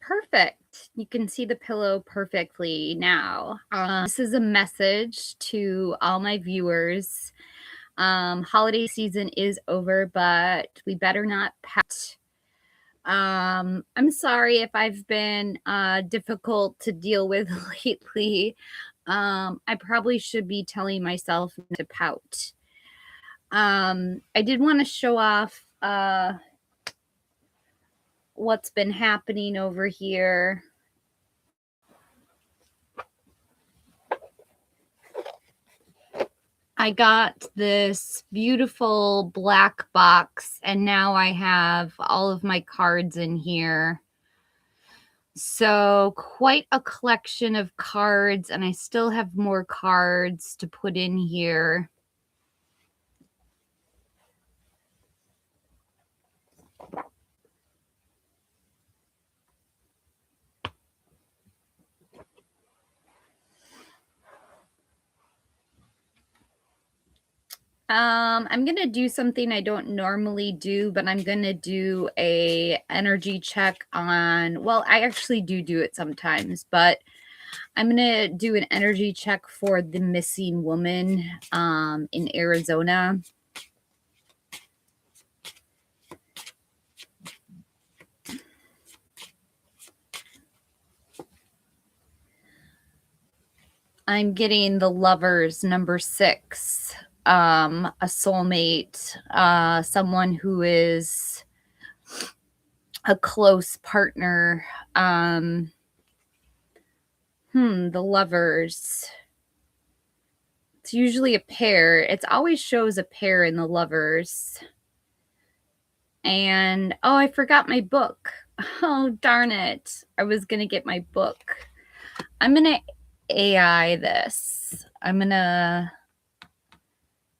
Perfect. You can see the pillow perfectly now. This is a message to all my viewers. Holiday season is over, but we better not pat. I'm sorry if I've been difficult to deal with lately. I probably should be telling myself not to pout. I did want to show off what's been happening over here. I got this beautiful black box, and now I have all of my cards in here. So quite a collection of cards, and I still have more cards to put in here. I'm going to do something I don't normally do, but I'm going to do a energy check on, well, I actually do it sometimes, but I'm going to do an energy check for the missing woman in Arizona. I'm getting the Lovers, number 6. A soulmate, someone who is a close partner. The Lovers. It's usually a pair. It always shows a pair in the Lovers. And, oh, I forgot my book. Oh, darn it. I was going to get my book. I'm going to AI this. I'm going to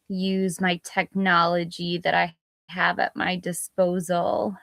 use my technology that I have at my disposal.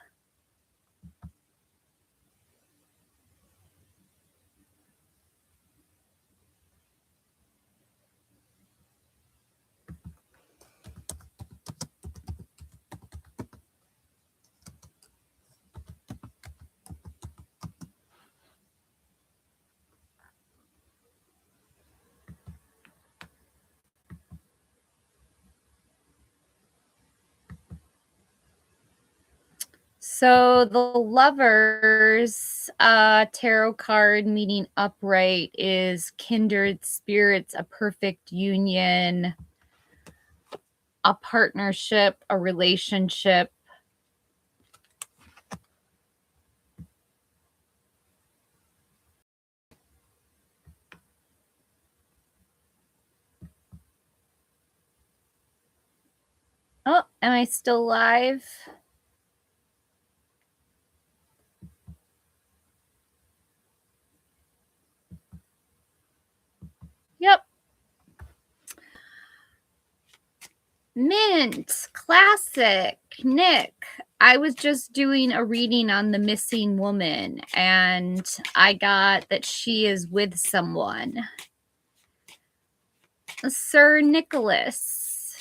So the Lovers tarot card meaning upright is kindred spirits, a perfect union, a partnership, a relationship. Oh, am I still live? Yep. Mint, classic, Nick. I was just doing a reading on the missing woman, and I got that she is with someone. Sir Nicholas.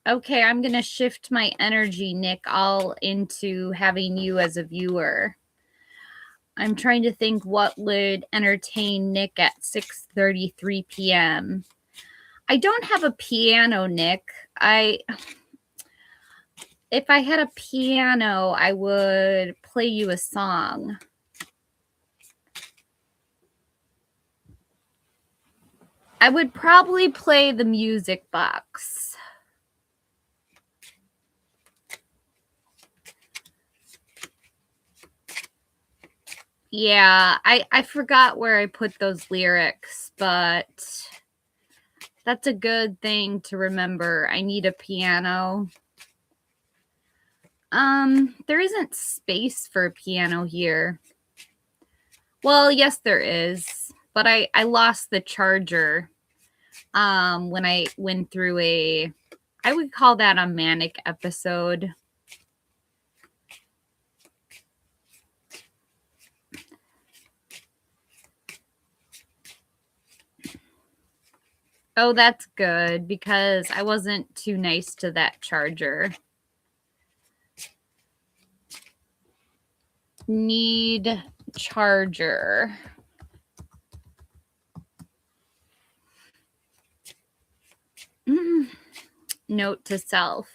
Okay, I'm going to shift my energy, Nick, all into having you as a viewer. I'm trying to think what would entertain Nick at 6:33 p.m. I don't have a piano, Nick. If I had a piano, I would play you a song. I would probably play the music box. Yeah, I forgot where I put those lyrics, but that's a good thing to remember. I need a piano. There isn't space for a piano here. Well, yes, there is, but I lost the charger when I went through I would call that a manic episode. Oh, that's good, because I wasn't too nice to that charger. Need charger. Note to self.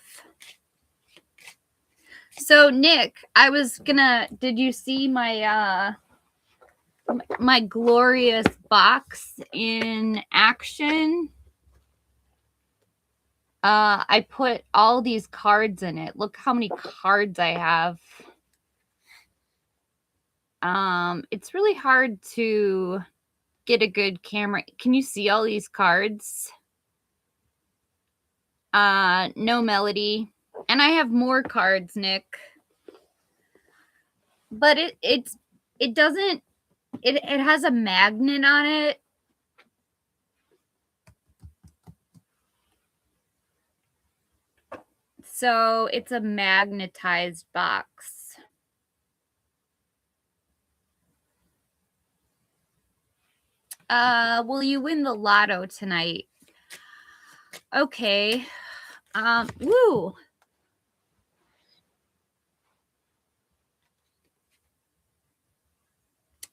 So Nick, I was gonna, did you see my my glorious box in action? I put all these cards in it. Look how many cards I have. It's really hard to get a good camera. Can you see all these cards? No melody. And I have more cards, Nick. But it doesn't, it has a magnet on it. So it's a magnetized box. Will you win the lotto tonight? Okay. Woo.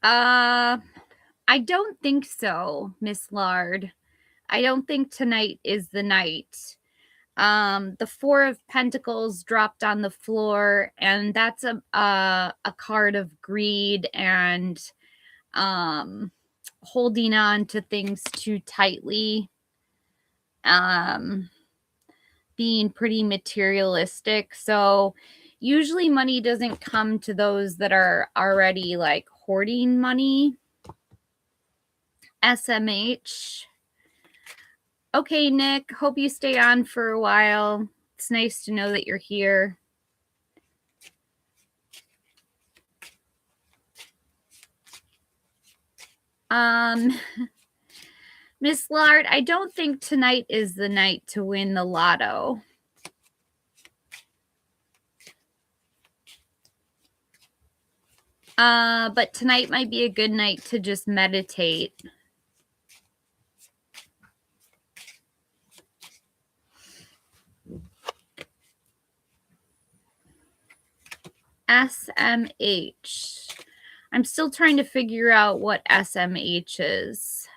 I don't think so, Miss Lard. I don't think tonight is the night. The Four of Pentacles dropped on the floor, and that's a card of greed and holding on to things too tightly, being pretty materialistic. So usually money doesn't come to those that are already like hoarding money. SMH. Okay, Nick, hope you stay on for a while. It's nice to know that you're here. Miss Lard, I don't think tonight is the night to win the lotto. But tonight might be a good night to just meditate. SMH. I'm still trying to figure out what SMH is.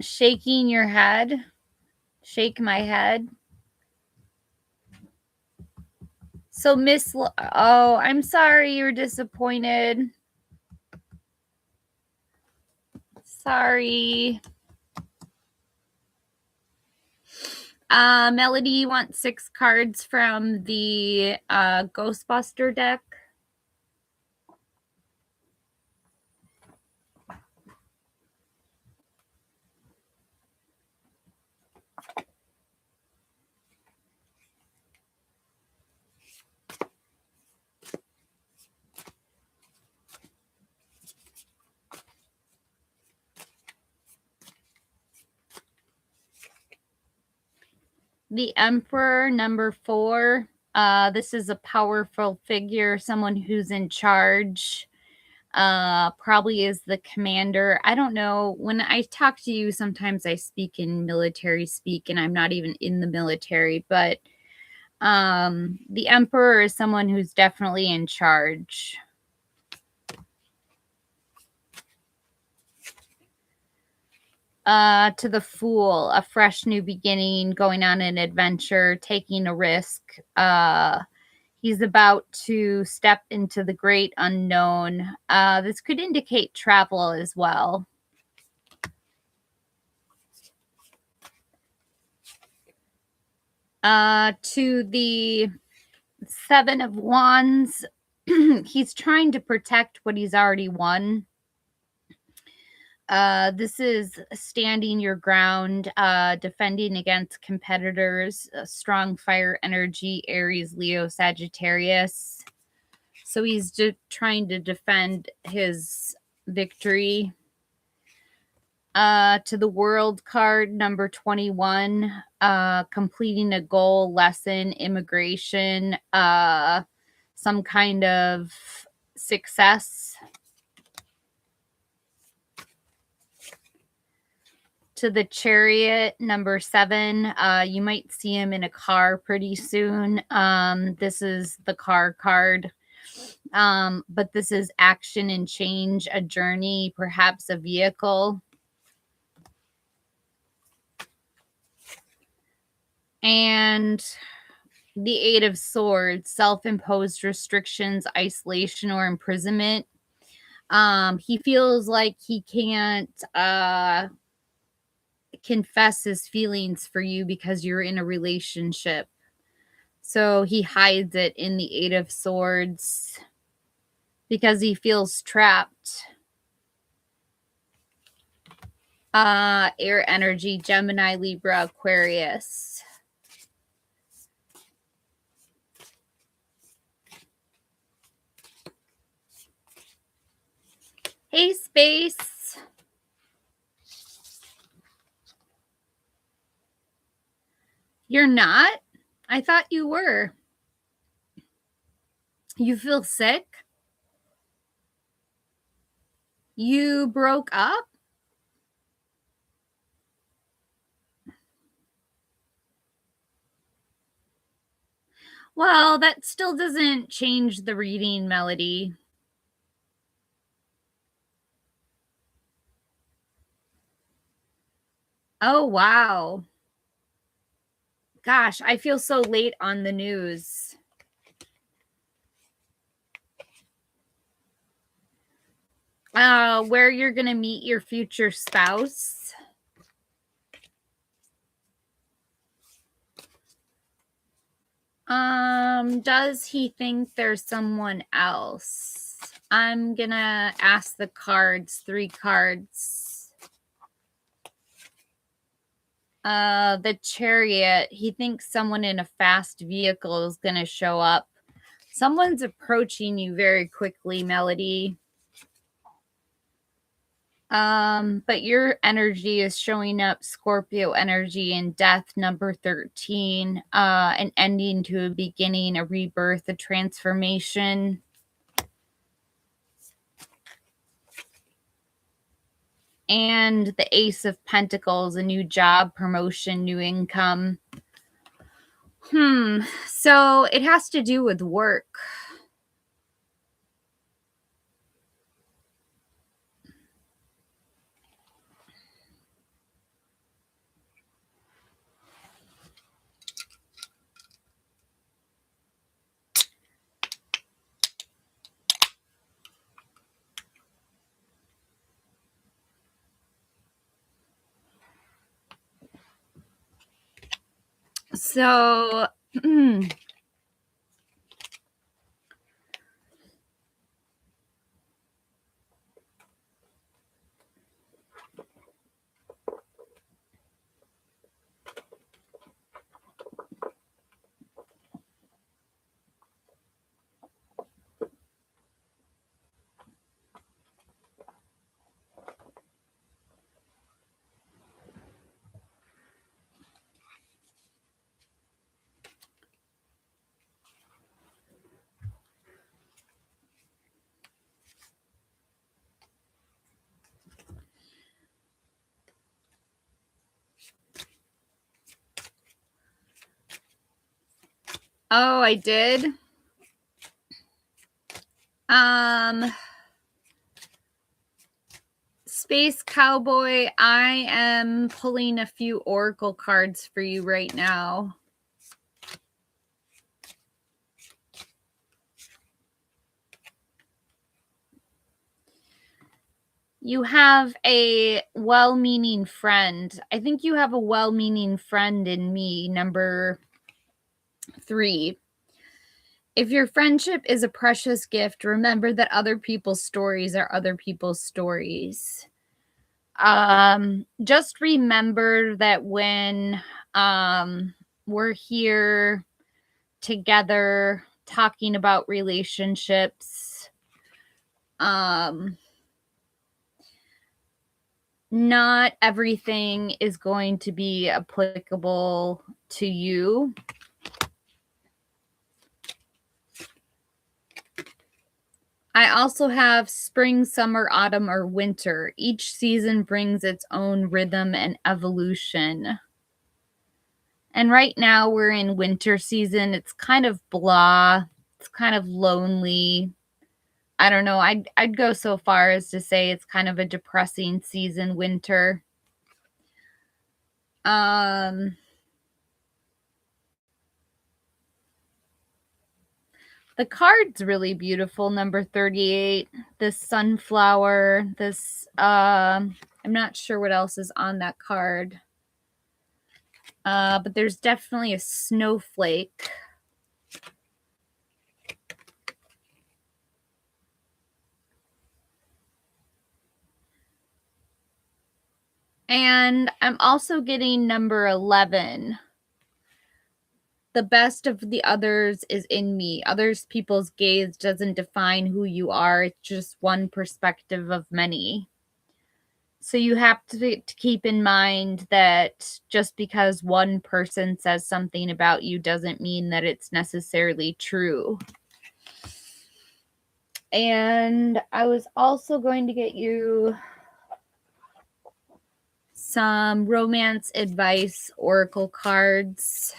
Shaking your head. Shake my head. So Miss, oh, I'm sorry you're disappointed. Sorry. Melody, you want 6 cards from the Ghostbuster deck? The Emperor, number 4. This is a powerful figure, someone who's in charge. Probably is the commander. I don't know. When I talk to you, sometimes I speak in military speak, and I'm not even in the military. But the Emperor is someone who's definitely in charge. To the Fool, a fresh new beginning, going on an adventure, taking a risk. He's about to step into the great unknown. This could indicate travel as well. To the Seven of Wands, he's trying to protect what he's already won. This is standing your ground, defending against competitors, strong fire energy, Aries, Leo, Sagittarius. So he's just trying to defend his victory. To the World card, number 21, completing a goal, lesson, immigration, some kind of success. to the Chariot, number 7. You might see him in a car pretty soon. This is the car card. But this is action and change, a journey, perhaps a vehicle. And the 8 of Swords, self-imposed restrictions, isolation, or imprisonment. He feels like he can't confess his feelings for you because you're in a relationship. So he hides it in the 8 of Swords because he feels trapped. Air energy, Gemini, Libra, Aquarius. Hey, Space. You're not? I thought you were. You feel sick? You broke up? Well, that still doesn't change the reading, Melody. Oh, wow. Gosh, I feel so late on the news. Where you're going to meet your future spouse. Does he think there's someone else? I'm going to ask the cards, 3 cards. The Chariot, he thinks someone in a fast vehicle is going to show up. Someone's approaching you very quickly, Melody. But your energy is showing up, Scorpio energy, in death, number 13, an ending to a beginning, a rebirth, a transformation. And the Ace of Pentacles, a new job, promotion, new income. So it has to do with work. So, oh, I did. Space Cowboy, I am pulling a few oracle cards for you right now. You have a well-meaning friend. I think you have a well-meaning friend in me, number 3. If your friendship is a precious gift, remember that other people's stories are other people's stories. Just remember that when we're here together talking about relationships, not everything is going to be applicable to you. I also have spring, summer, autumn, or winter. Each season brings its own rhythm and evolution. And right now we're in winter season. It's kind of blah. It's kind of lonely. I don't know. I'd go so far as to say it's kind of a depressing season, winter. The card's really beautiful, number 38. This sunflower, this I'm not sure what else is on that card. But there's definitely a snowflake. And I'm also getting number 11. The best of the others is in me. Others people's gaze doesn't define who you are. It's just one perspective of many. So you have to keep in mind that just because one person says something about you doesn't mean that it's necessarily true. And I was also going to get you some romance advice oracle cards.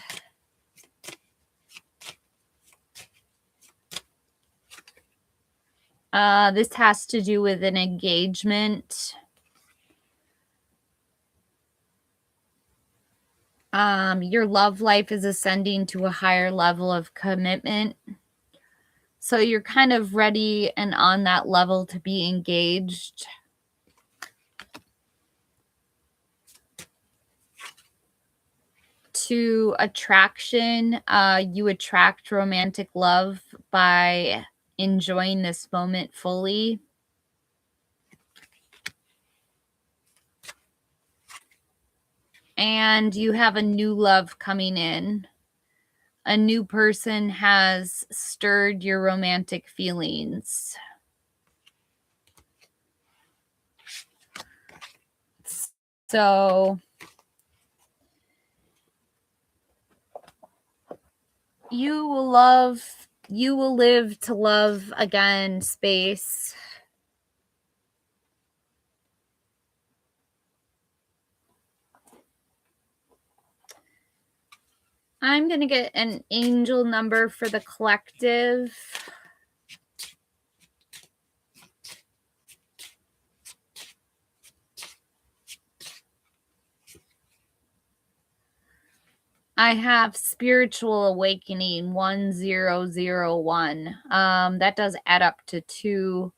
This has to do with an engagement. Your love life is ascending to a higher level of commitment. So you're kind of ready and on that level to be engaged. To attraction, you attract romantic love by enjoying this moment fully. And you have a new love coming in. A new person has stirred your romantic feelings. So you will live to love again, space. I'm going to get an angel number for the collective. I have spiritual awakening 1001. That does add up to 2,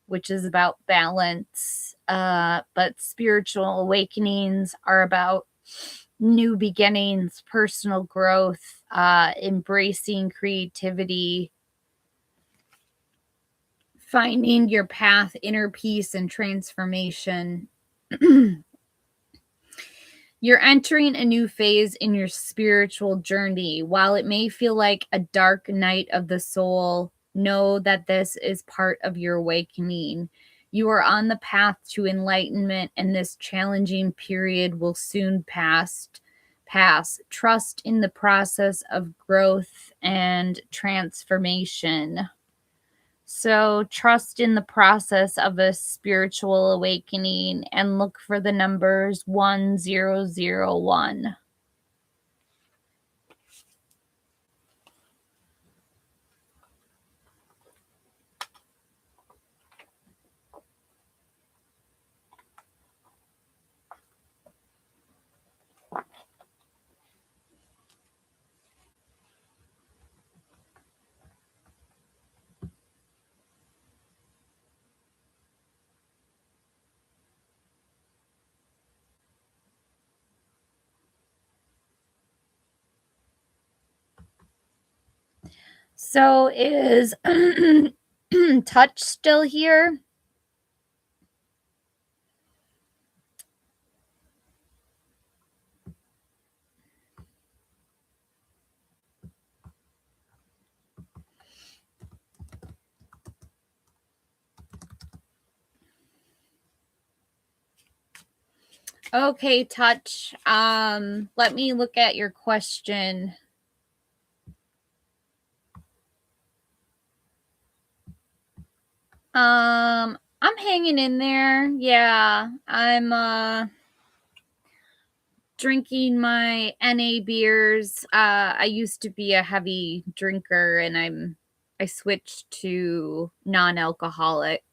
which is about balance. But spiritual awakenings are about new beginnings, personal growth, embracing creativity, finding your path, inner peace, and transformation. You're entering a new phase in your spiritual journey. While it may feel like a dark night of the soul, know that this is part of your awakening. You are on the path to enlightenment, and this challenging period will soon pass. Trust in the process of growth and transformation. So trust in the process of a spiritual awakening and look for the numbers 1001. So is Touch still here? Okay, Touch. Let me look at your question. I'm hanging in there. Yeah, I'm drinking my NA beers. I used to be a heavy drinker, and I switched to non-alcoholic.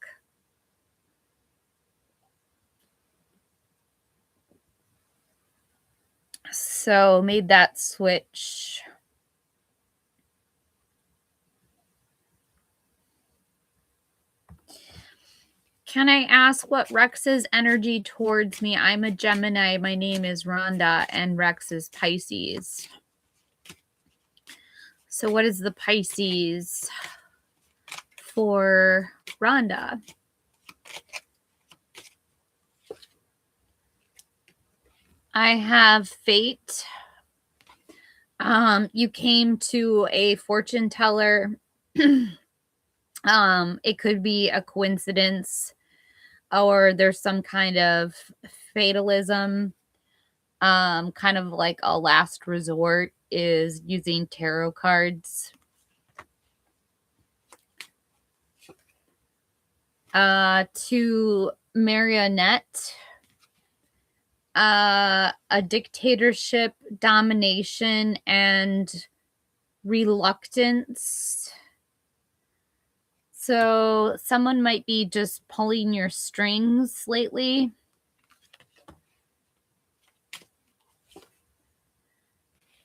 So made that switch. Can I ask what Rex's energy towards me? I'm a Gemini. My name is Rhonda, and Rex is Pisces. So what is the Pisces for Rhonda? I have fate. You came to a fortune teller. It could be a coincidence, or there's some kind of fatalism. Kind of like a last resort is using tarot cards. To marionette, a dictatorship, domination, and reluctance. So someone might be just pulling your strings lately.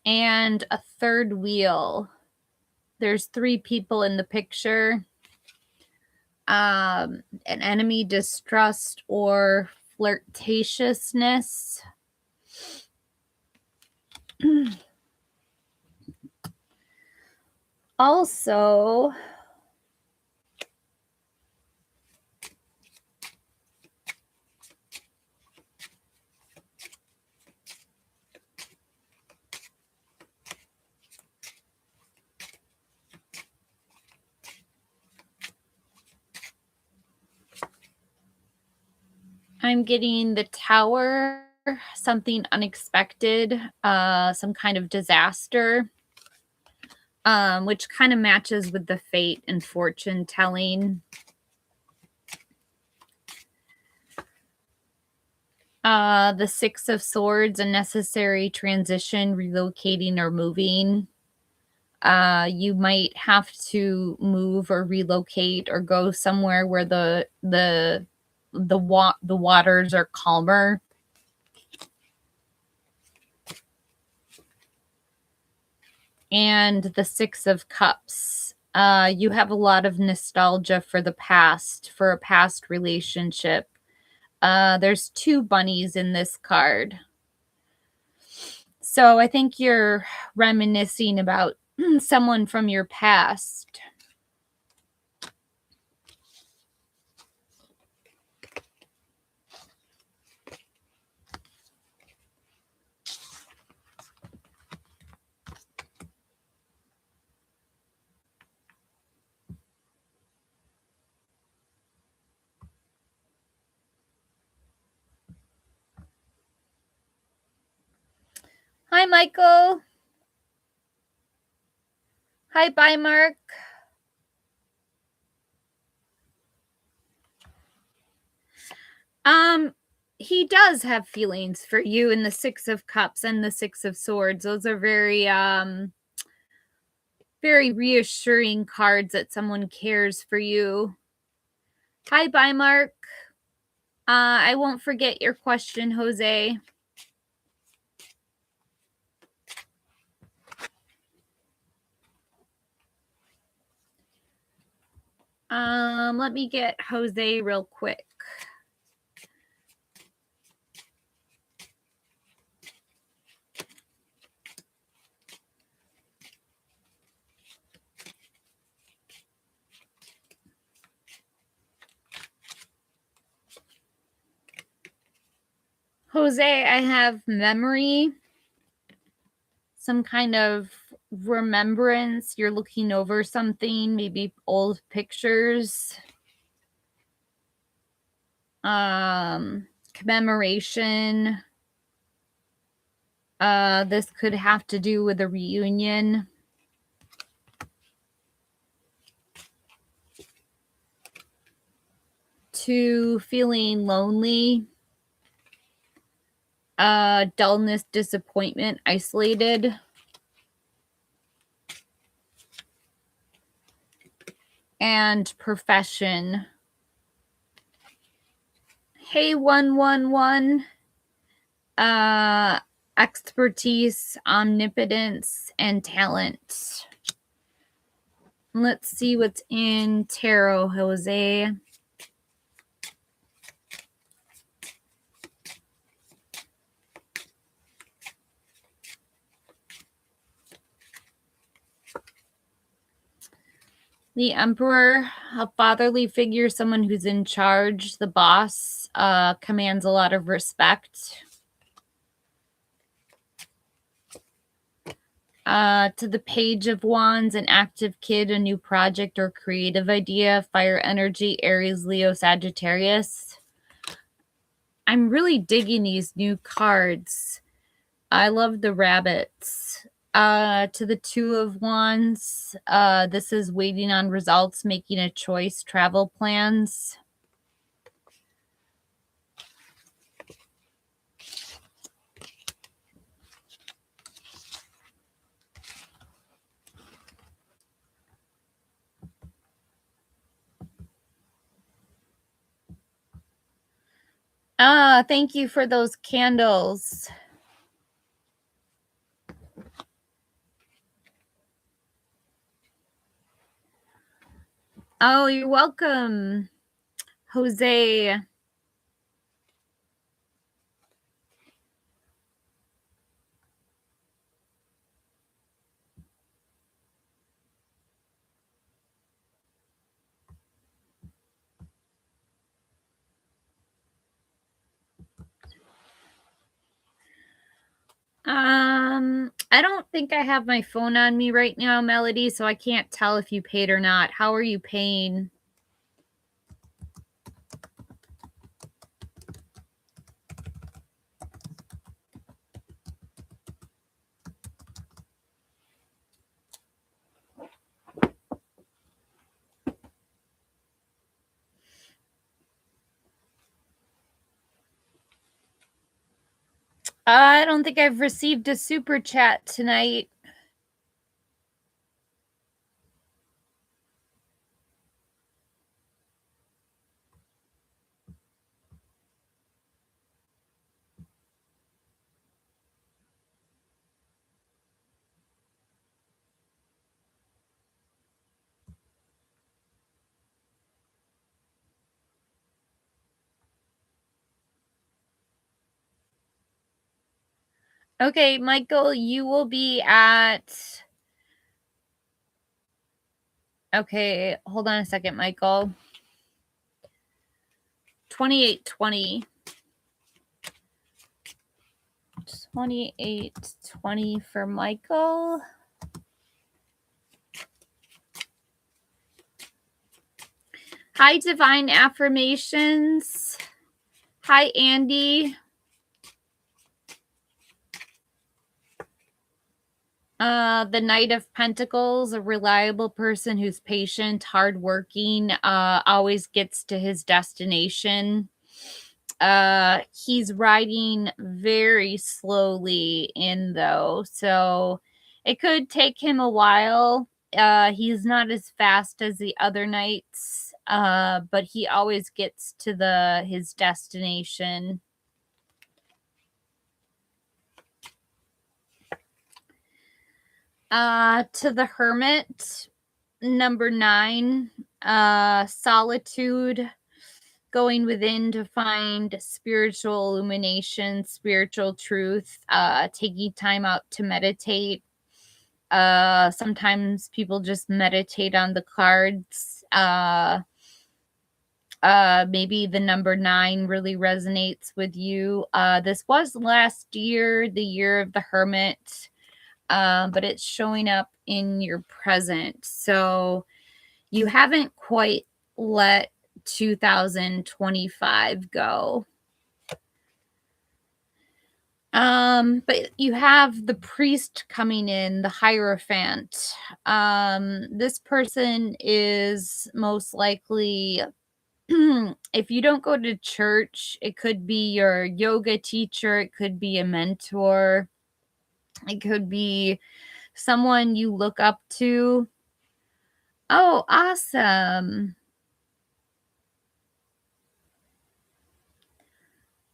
And a third wheel. There's 3 people in the picture. An enemy, distrust, or flirtatiousness. Also, I'm getting the Tower, something unexpected, some kind of disaster, which kind of matches with the fate and fortune telling. The 6 of Swords, a necessary transition, relocating or moving. You might have to move or relocate or go somewhere where the waters are calmer. And the 6 of Cups. You have a lot of nostalgia for the past, for a past relationship. There's 2 bunnies in this card. So I think you're reminiscing about someone from your past. Hi, Michael. Hi, bye, Mark. He does have feelings for you in the 6 of Cups and the 6 of Swords. Those are very, very reassuring cards that someone cares for you. Hi, bye, Mark. I won't forget your question, Jose. Let me get Jose real quick. Jose, I have memory, some kind of remembrance. You're looking over something, maybe old pictures. Commemoration. This could have to do with a reunion. to feeling lonely, dullness, disappointment, isolated. And profession. Hey, 111. Expertise, omnipotence, and talent. Let's see what's in tarot, Jose. The Emperor, a fatherly figure, someone who's in charge, the boss, commands a lot of respect. To the Page of Wands, an active kid, a new project or creative idea, fire energy, Aries, Leo, Sagittarius. I'm really digging these new cards. I love the rabbits. To the Two of Wands, this is waiting on results, making a choice, travel plans. Thank you for those candles. Oh, you're welcome, Jose. I don't think I have my phone on me right now, Melody, so I can't tell if you paid or not. How are you paying? I don't think I've received a super chat tonight. Okay, Michael, you will be at... Okay, hold on a second, Michael. 2820. 2820 for Michael. Hi, Divine Affirmations. Hi, Andy. The Knight of Pentacles, a reliable person who's patient, hardworking, always gets to his destination. He's riding very slowly in, though, so it could take him a while. He's not as fast as the other knights, but he always gets to his destination. To the Hermit, number 9, solitude, going within to find spiritual illumination, spiritual truth, taking time out to meditate. Sometimes people just meditate on the cards. Maybe the number 9 really resonates with you. This was last year, the year of the Hermit, but it's showing up in your present. So you haven't quite let 2025 go. But you have the Priest coming in, the Hierophant. This person is most likely if you don't go to church, it could be your yoga teacher, it could be a mentor, it could be someone you look up to. Oh, awesome.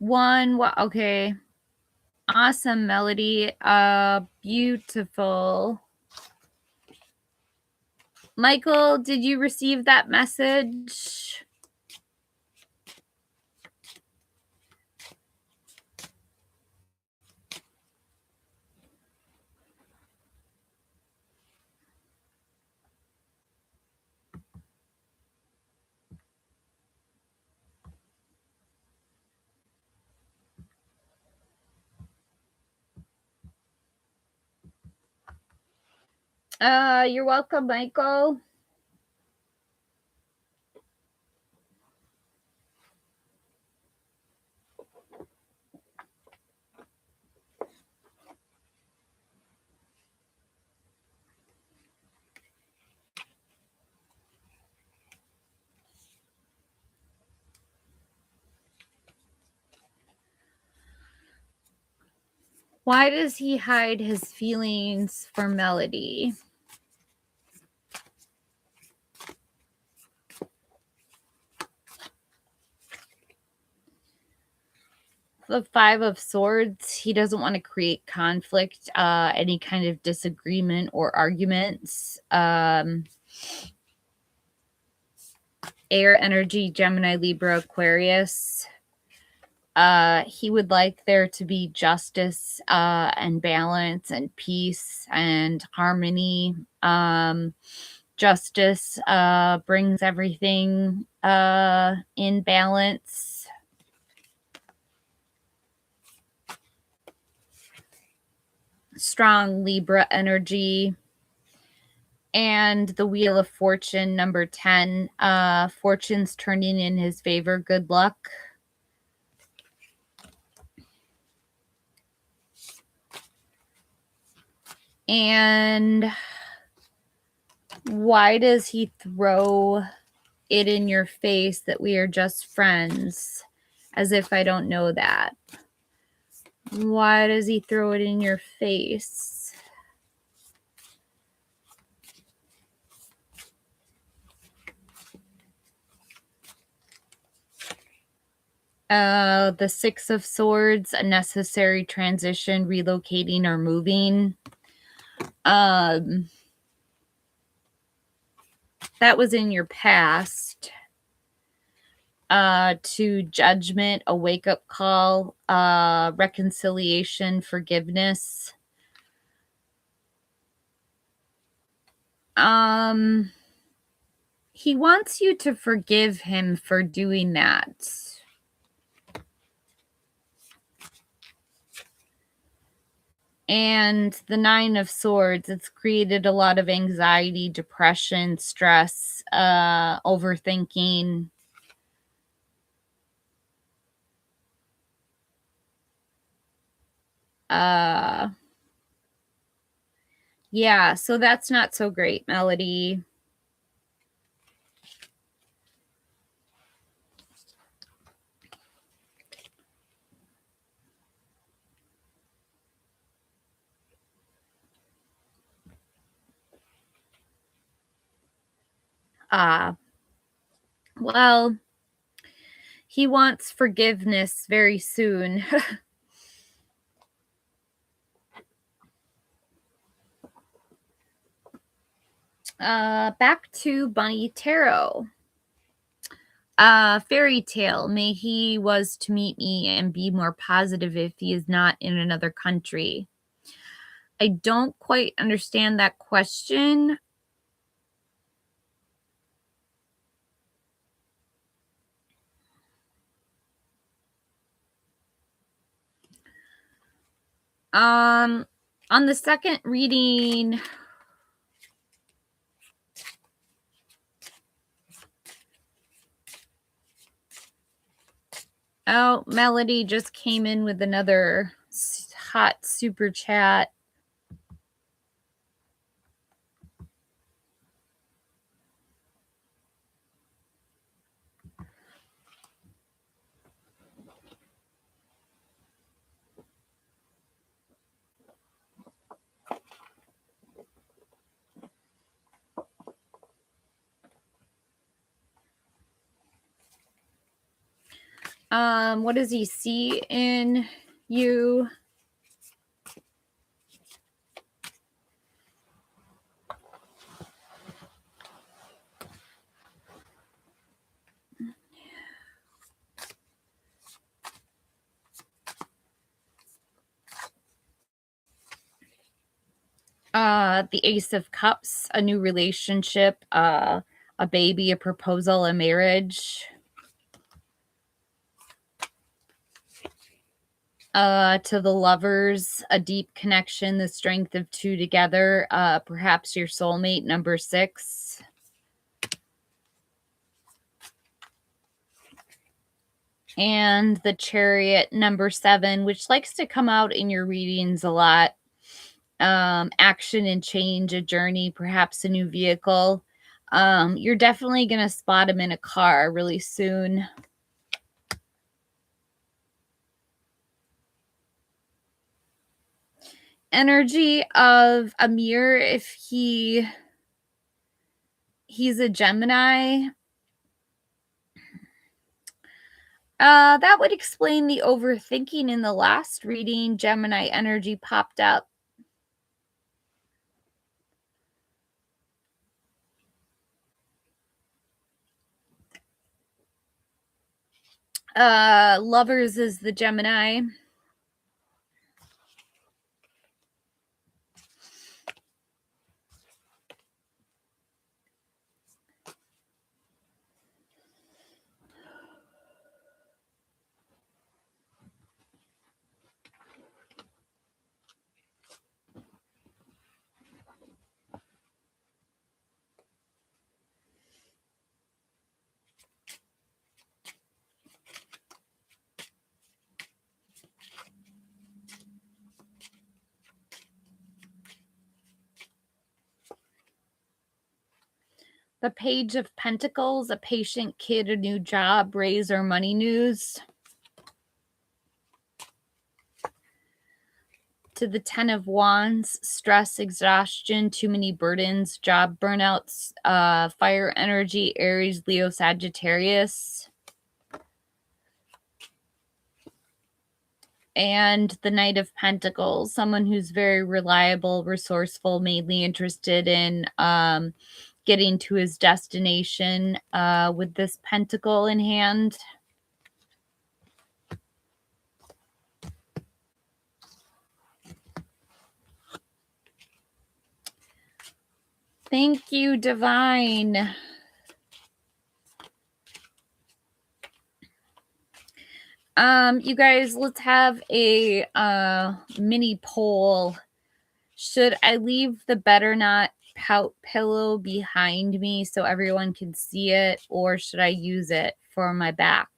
Okay. Awesome, Melody. Beautiful. Michael, did you receive that message? You're welcome, Michael. Why does he hide his feelings for Melody? The Five of Swords, he doesn't want to create conflict, any kind of disagreement or arguments. Air energy, Gemini, Libra, Aquarius. He would like there to be justice and balance and peace and harmony. Justice brings everything in balance. Strong Libra energy. And the Wheel of Fortune, number 10. Fortune's turning in his favor. Good luck. And why does he throw it in your face that we are just friends? As if I don't know that. Why does he throw it in your face? The Six of Swords, a necessary transition, relocating or moving. That was in your past. To Judgment, a wake-up call, reconciliation, forgiveness. He wants you to forgive him for doing that. And the Nine of Swords, it's created a lot of anxiety, depression, stress, overthinking. Yeah, so that's not so great, Melody. Well, he wants forgiveness very soon. Back to Bunny Tarot. Fairy tale. May he was to meet me and be more positive if he is not in another country. I don't quite understand that question. On the second reading, oh, Melody just came in with another hot super chat. What does he see in you? The Ace of Cups, a new relationship, a baby, a proposal, a marriage. To the Lovers, a deep connection, the strength of two together, perhaps your soulmate, number 6. And the Chariot, number 7, which likes to come out in your readings a lot. Action and change, a journey, perhaps a new vehicle. You're definitely going to spot him in a car really soon. Energy of Amir, if he's a Gemini. That would explain the overthinking in the last reading. Gemini energy popped up. Lovers is the Gemini. The Page of Pentacles, a patient kid, a new job, raise or money news. To the 10 of Wands, stress, exhaustion, too many burdens, job burnouts, fire energy, Aries, Leo, Sagittarius. And the Knight of Pentacles, someone who's very reliable, resourceful, mainly interested in getting to his destination with this pentacle in hand. Thank you, Divine. You guys, let's have a mini poll. Should I leave the Better Not Pout pillow behind me so everyone can see it, or should I use it for my back?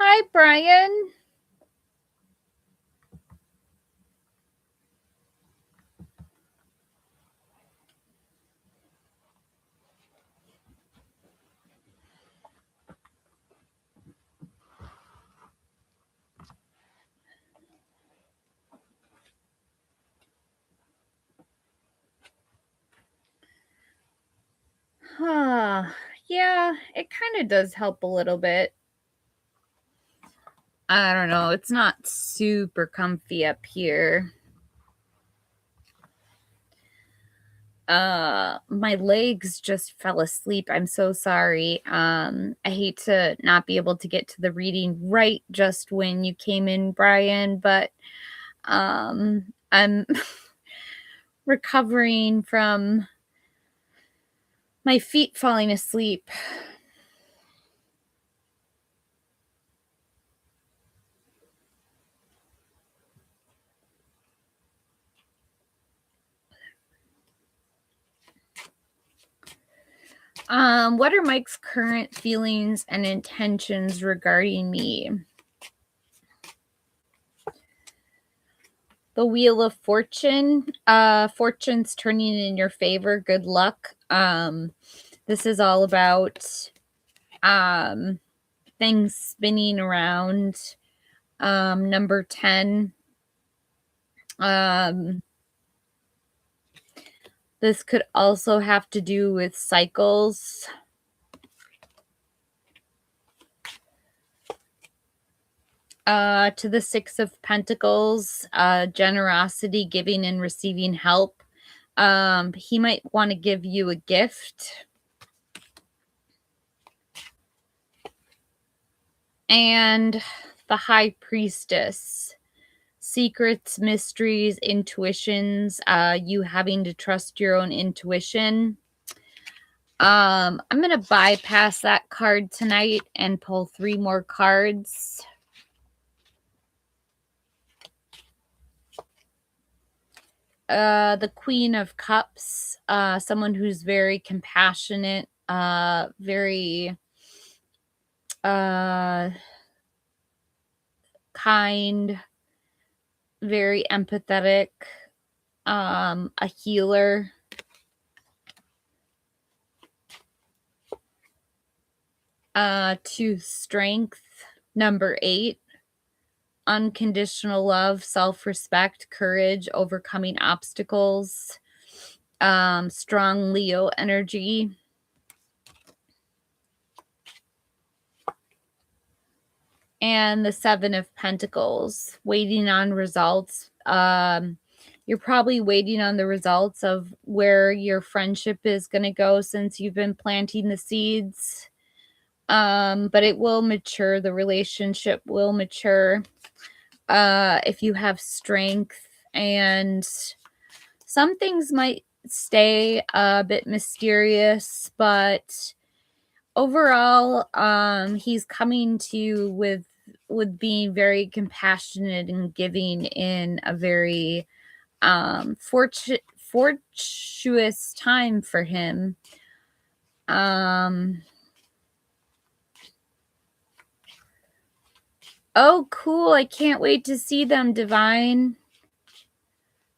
Hi, Brian. Yeah, it kind of does help a little bit. I don't know. It's not super comfy up here. My legs just fell asleep. I'm so sorry. I hate to not be able to get to the reading right just when you came in, Brian, but I'm recovering from my feet falling asleep. What are Mike's current feelings and intentions regarding me? The Wheel of Fortune. Fortune's turning in your favor. Good luck. This is all about things spinning around. Number 10. This could also have to do with cycles. To the Six of Pentacles, generosity, giving and receiving help. He might want to give you a gift. And the High Priestess, secrets, mysteries, intuitions, you having to trust your own intuition. I'm going to bypass that card tonight and pull 3 more cards. The Queen of Cups, someone who's very compassionate, very kind, very empathetic, a healer. To Strength, number 8. Unconditional love, self-respect, courage, overcoming obstacles. Strong Leo energy. And the Seven of Pentacles, waiting on results. You're probably waiting on the results of where your friendship is going to go since you've been planting the seeds. But it will mature. The relationship will mature. If you have strength, and some things might stay a bit mysterious, but overall, he's coming to you with being very compassionate and giving in a very fortuitous time for him. Oh, cool. I can't wait to see them, Divine.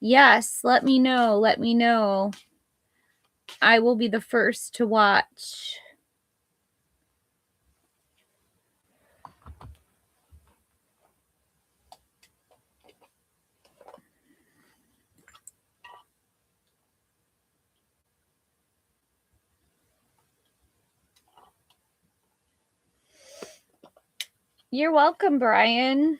Yes, let me know. Let me know. I will be the first to watch. You're welcome, Brian.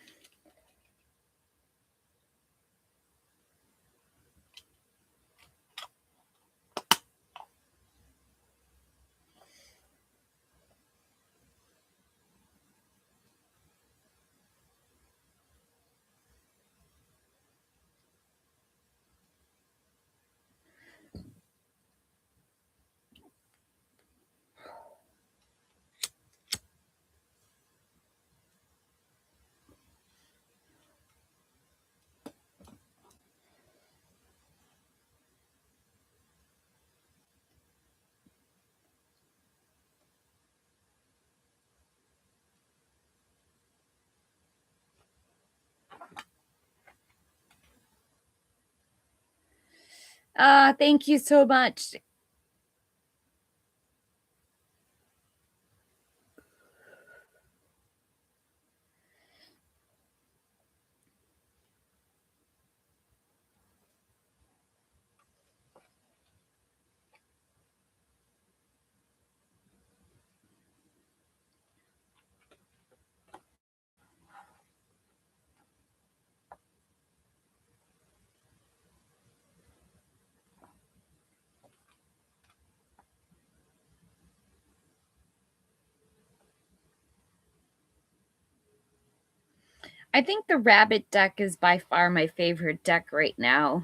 Thank you so much. I think the rabbit deck is by far my favorite deck right now.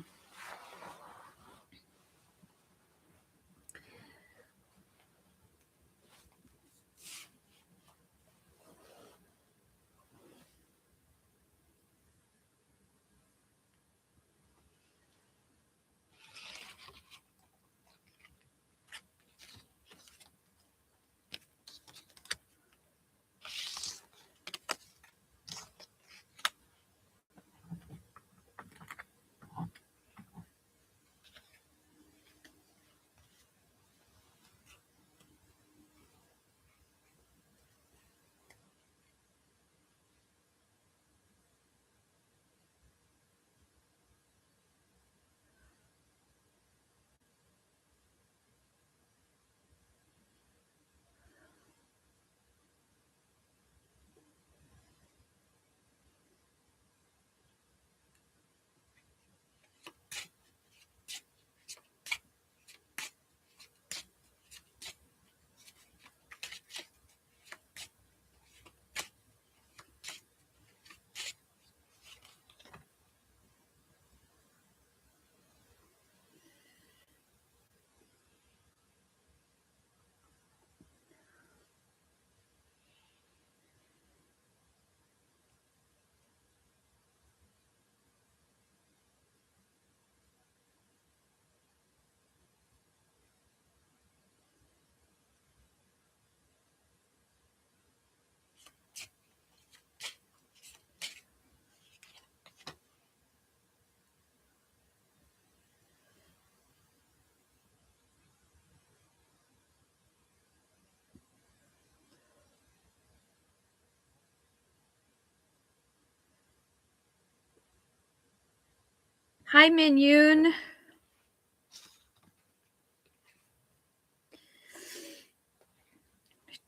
Hi, Minion.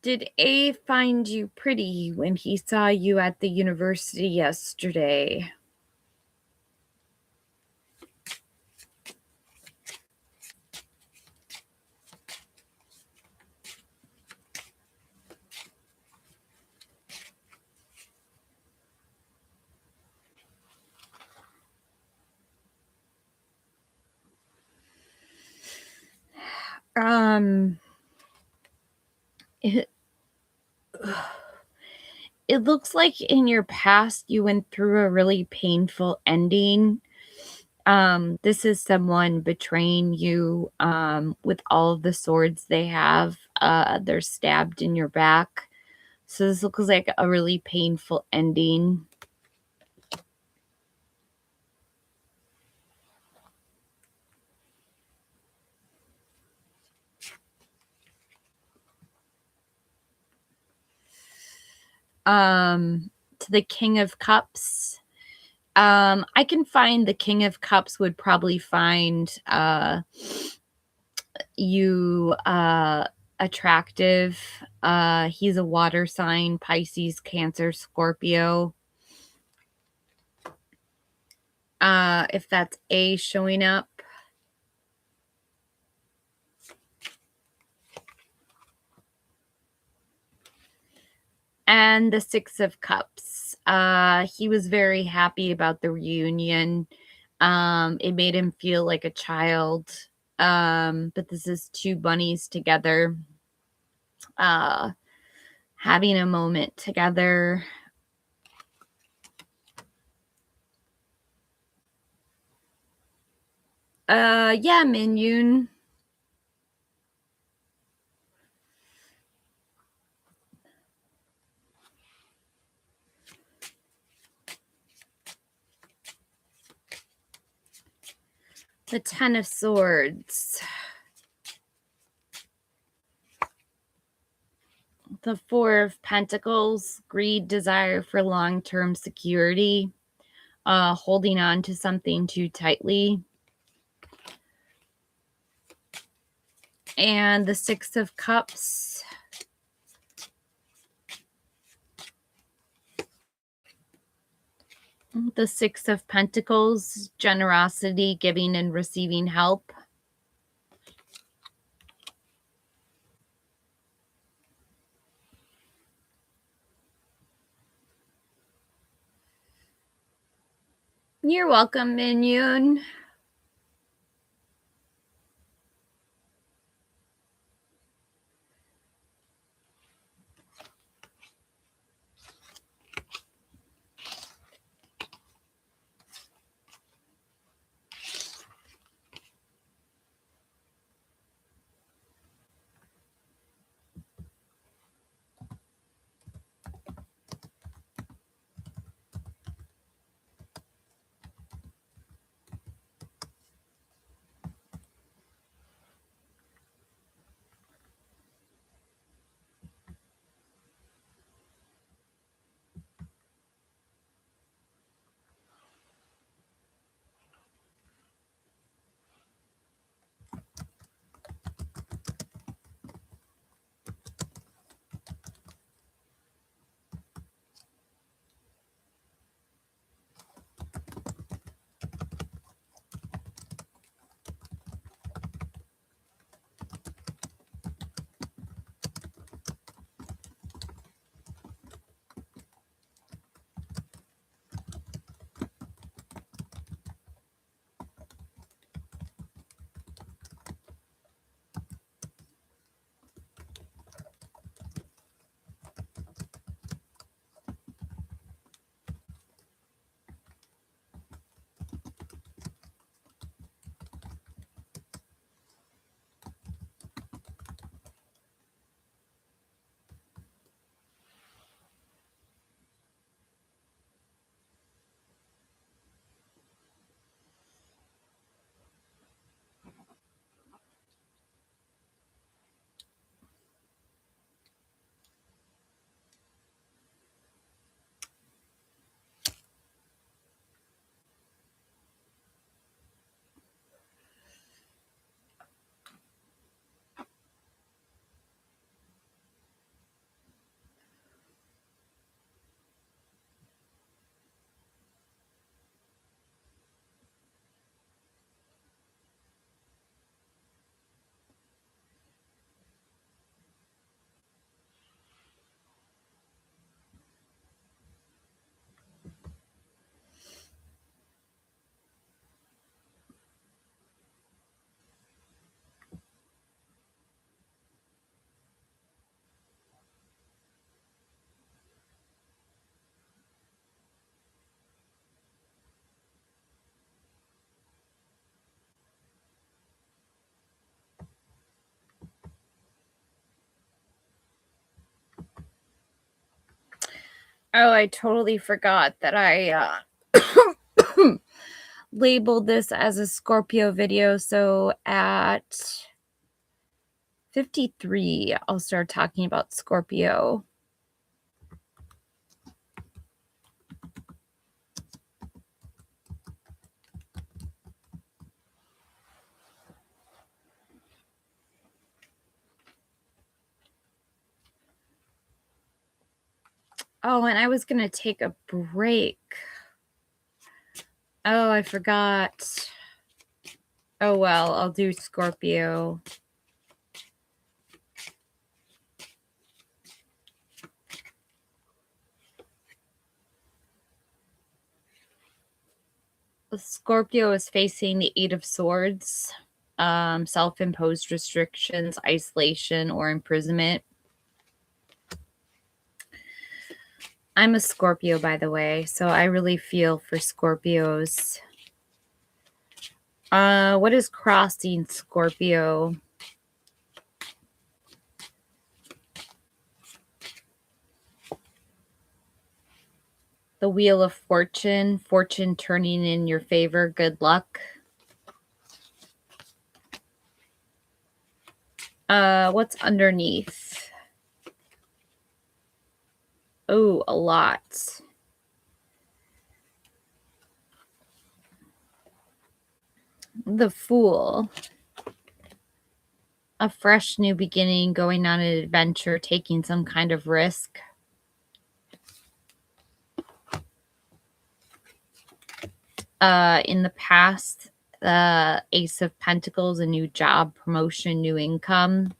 Did A find you pretty when he saw you at the university yesterday? It, it looks like in your past you went through a really painful ending. This is someone betraying you with all of the swords they have. They're stabbed in your back. So this looks like a really painful ending. To the King of Cups. I can find the King of Cups would probably find you attractive. He's a water sign, Pisces, Cancer, Scorpio. If that's A showing up. And the Six of Cups. He was very happy about the reunion. It made him feel like a child. But this is two bunnies together, having a moment together. Yeah, Minyun. The Ten of Swords. The Four of Pentacles. Greed, desire for long-term security. Holding on to something too tightly. And the Six of Cups. The Six of Pentacles. Generosity, giving and receiving help. You're welcome, Minyun. Oh, I totally forgot that I labeled this as a Scorpio video. So at 53, I'll start talking about Scorpio. Oh, and I was going to take a break. Oh, I forgot. Oh, well, I'll do Scorpio. Scorpio is facing the Eight of Swords, self-imposed restrictions, isolation, or imprisonment. I'm a Scorpio, by the way, so I really feel for Scorpios. What is crossing Scorpio? The Wheel of Fortune, fortune turning in your favor, good luck. What's underneath? Oh, a lot. The Fool. A fresh new beginning, going on an adventure, taking some kind of risk. In the past, the Ace of Pentacles, a new job, promotion, new income.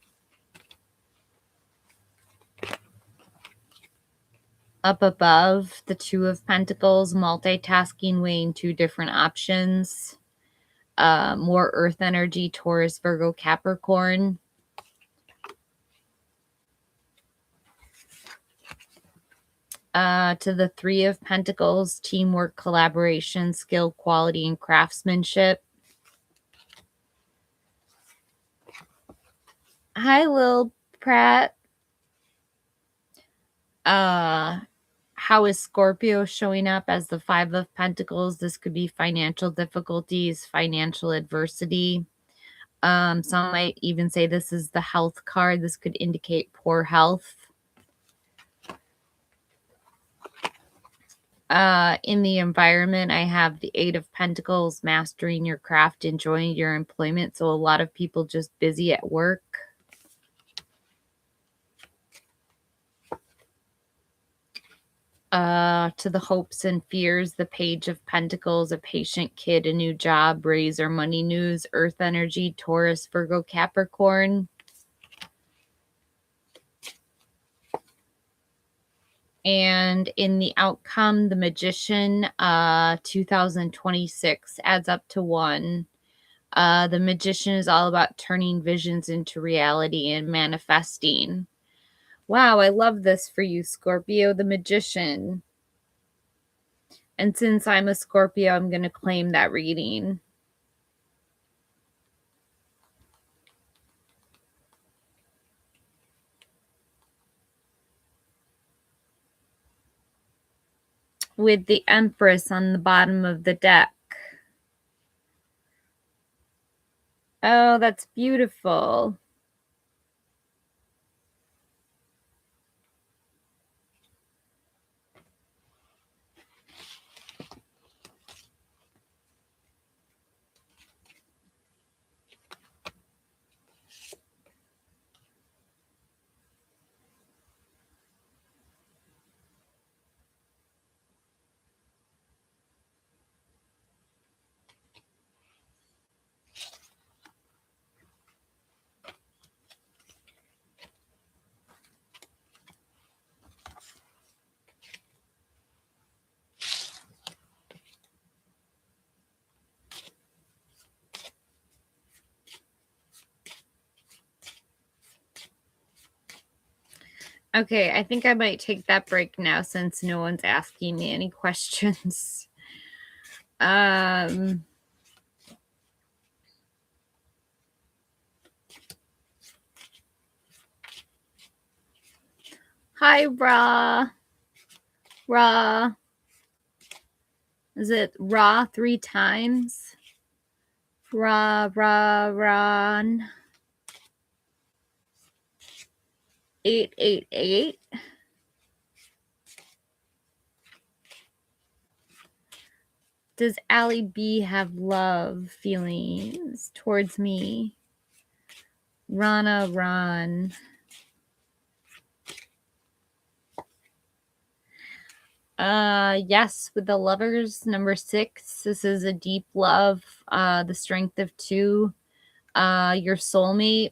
Up above, the Two of Pentacles, multitasking, weighing two different options. More earth energy, Taurus, Virgo, Capricorn. To the Three of Pentacles, teamwork, collaboration, skill, quality, and craftsmanship. Hi, Lil Pratt. How is Scorpio showing up as the Five of Pentacles? This could be financial difficulties, financial adversity. Some might even say this is the health card. This could indicate poor health. In the environment, I have the Eight of Pentacles, mastering your craft, enjoying your employment. So a lot of people just busy at work. To the hopes and fears, the Page of Pentacles, a patient kid, a new job, raise or money news, earth energy, Taurus, Virgo, Capricorn. And in the outcome, the Magician, 2026 adds up to 1. The Magician is all about turning visions into reality and manifesting. Wow, I love this for you, Scorpio, the Magician. And since I'm a Scorpio, I'm going to claim that reading. With the Empress on the bottom of the deck. Oh, that's beautiful. Okay, I think I might take that break now since no one's asking me any questions. Hi, brah. Ra. Is it Ra 3 times? Ra, Ra, Ron. 888. Does Allie B have love feelings towards me? Rana, Ron. Yes, with the lovers, number 6. This is a deep love, the strength of 2, your soulmate.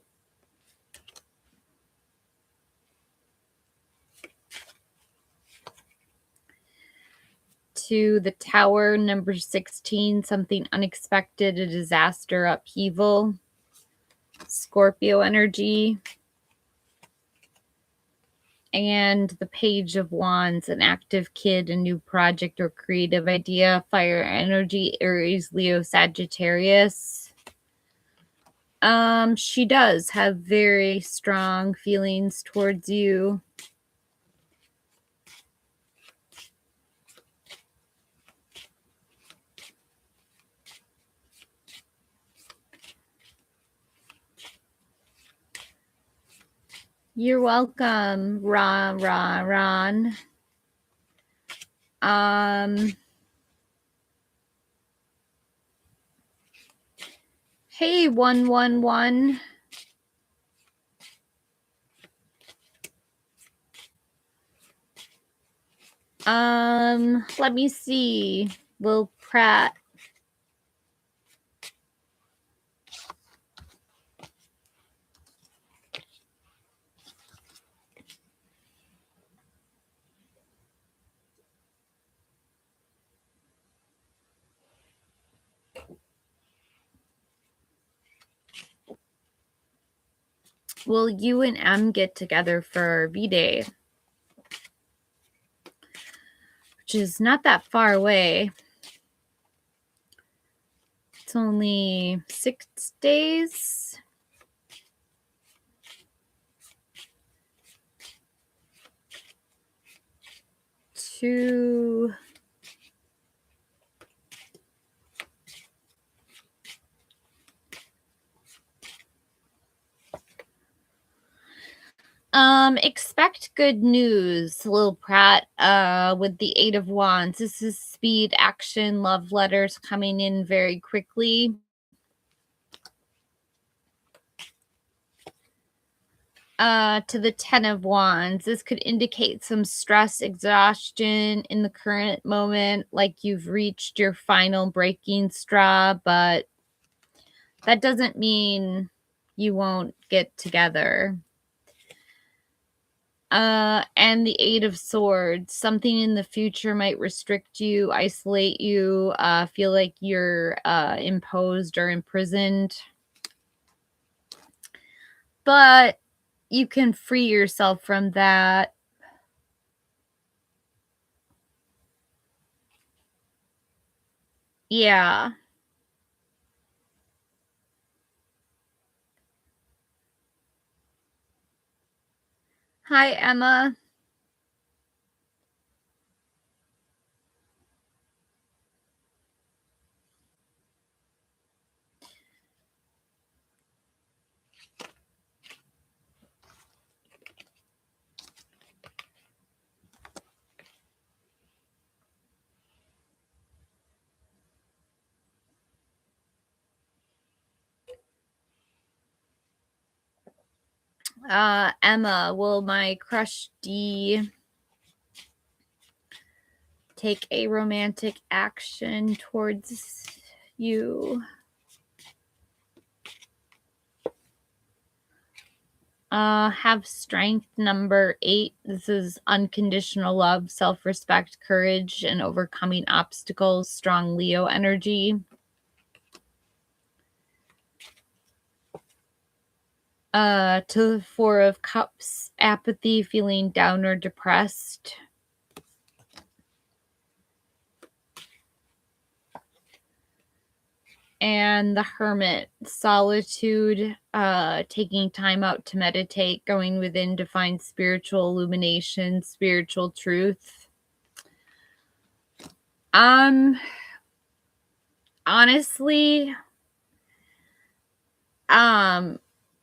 To the Tower, number 16, something unexpected, a disaster, upheaval. Scorpio energy. And the Page of Wands, an active kid, a new project or creative idea. Fire energy, Aries, Leo, Sagittarius. She does have very strong feelings towards you. You're welcome, Ron. Hey, 111. Let me see. Will Pratt. Will you and M get together for V-Day? Which is not that far away. It's only 6 days. To expect good news, Lil Pratt, with the 8 of Wands. This is speed, action, love letters coming in very quickly. To the 10 of Wands. This could indicate some stress, exhaustion in the current moment, like you've reached your final breaking straw, but that doesn't mean you won't get together. And the 8 of Swords. Something in the future might restrict you, isolate you, feel like you're imposed or imprisoned. But you can free yourself from that. Yeah. Hi, Emma. Emma, will my crush D take a romantic action towards you? Have strength, number 8. This is unconditional love, self-respect, courage, and overcoming obstacles. Strong Leo energy. To the 4 of Cups, apathy, feeling down or depressed. And the Hermit, solitude, taking time out to meditate, going within to find spiritual illumination, spiritual truth. Honestly,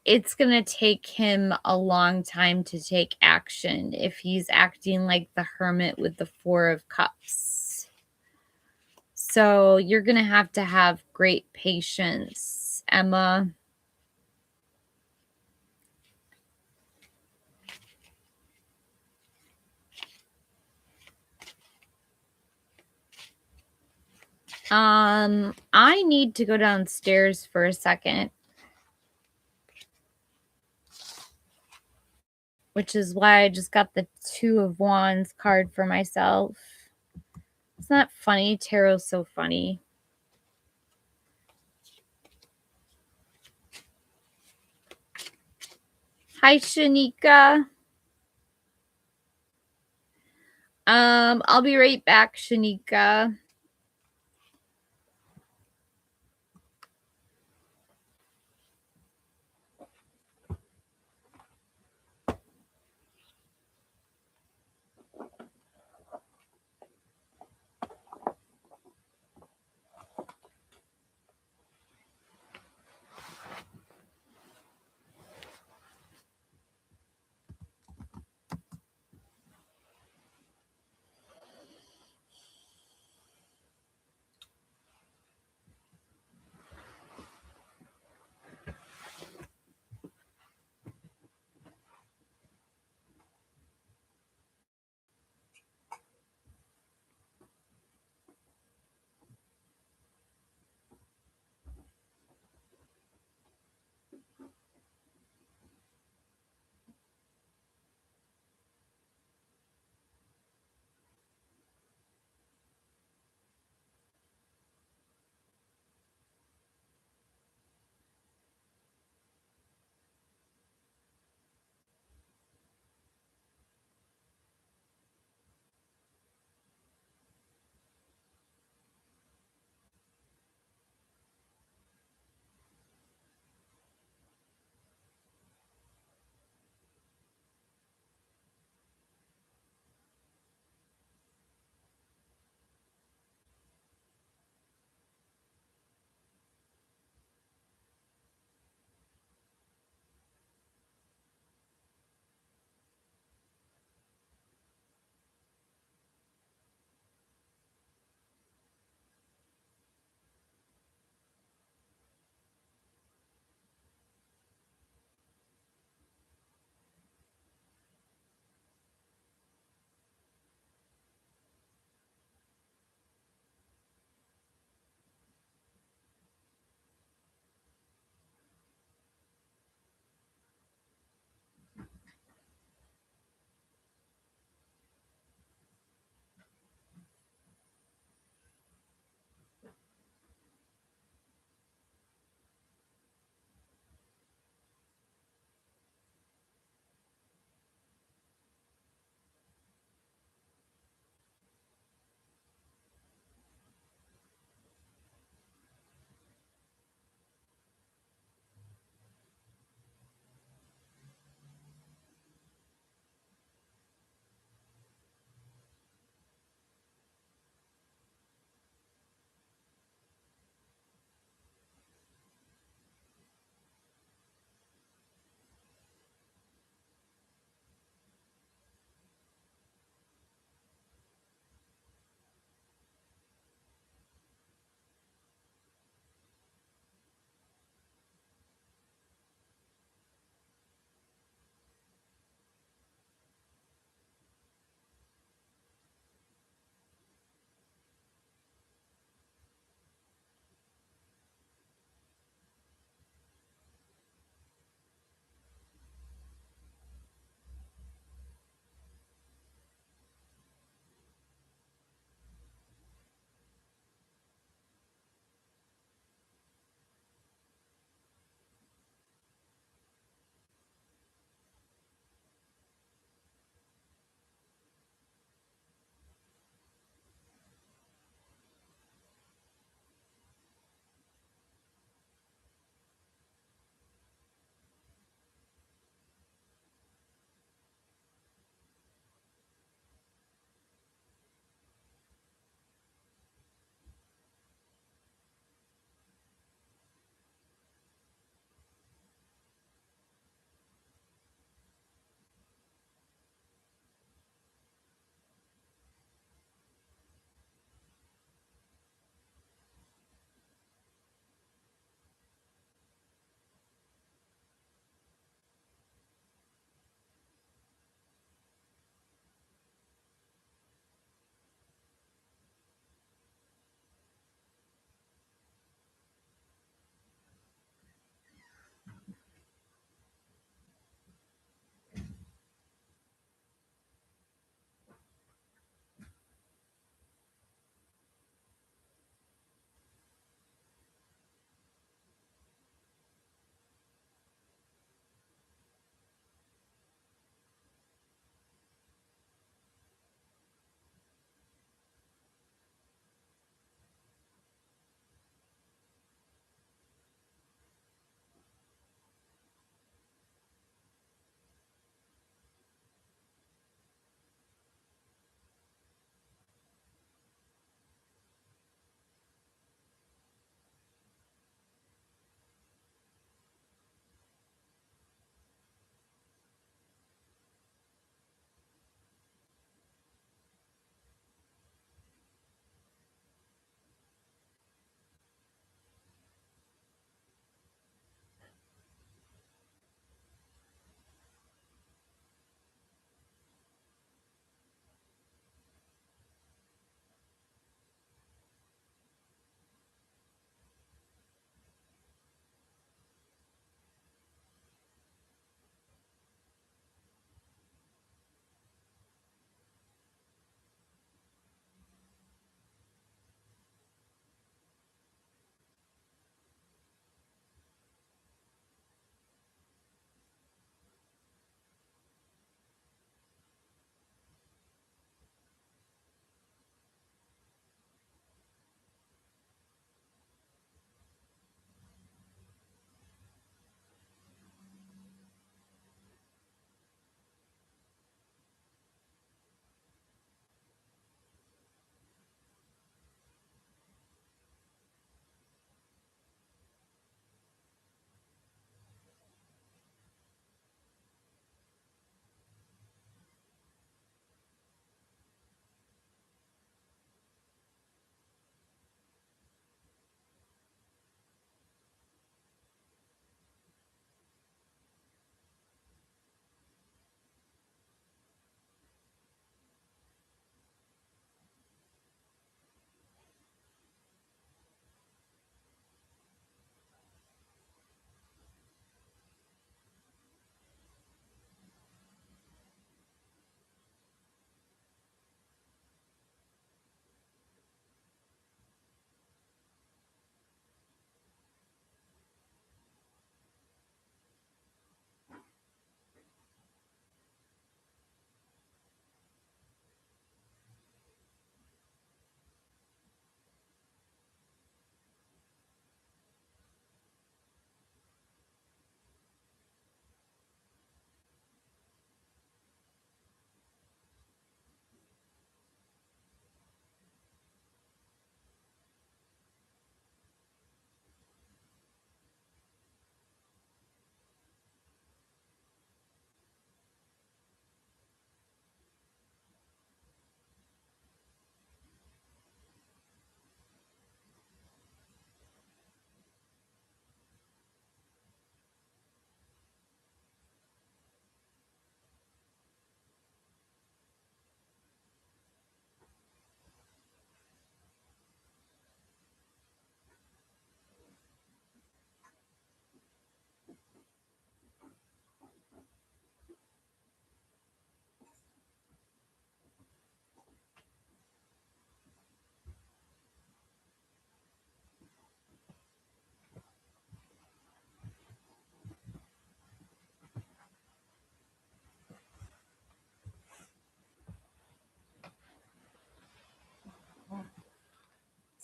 it's gonna take him a long time to take action if he's acting like the hermit with the Four of Cups. So you're gonna have to have great patience, Emma. I need to go downstairs for a second, which is why I just got the Two of Wands card for myself. It's not funny. Tarot's so funny. Hi, Shanika. I'll be right back, Shanika.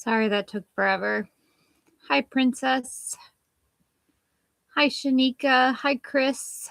Sorry that took forever. Hi, Princess. Hi, Shanika. Hi, Chris.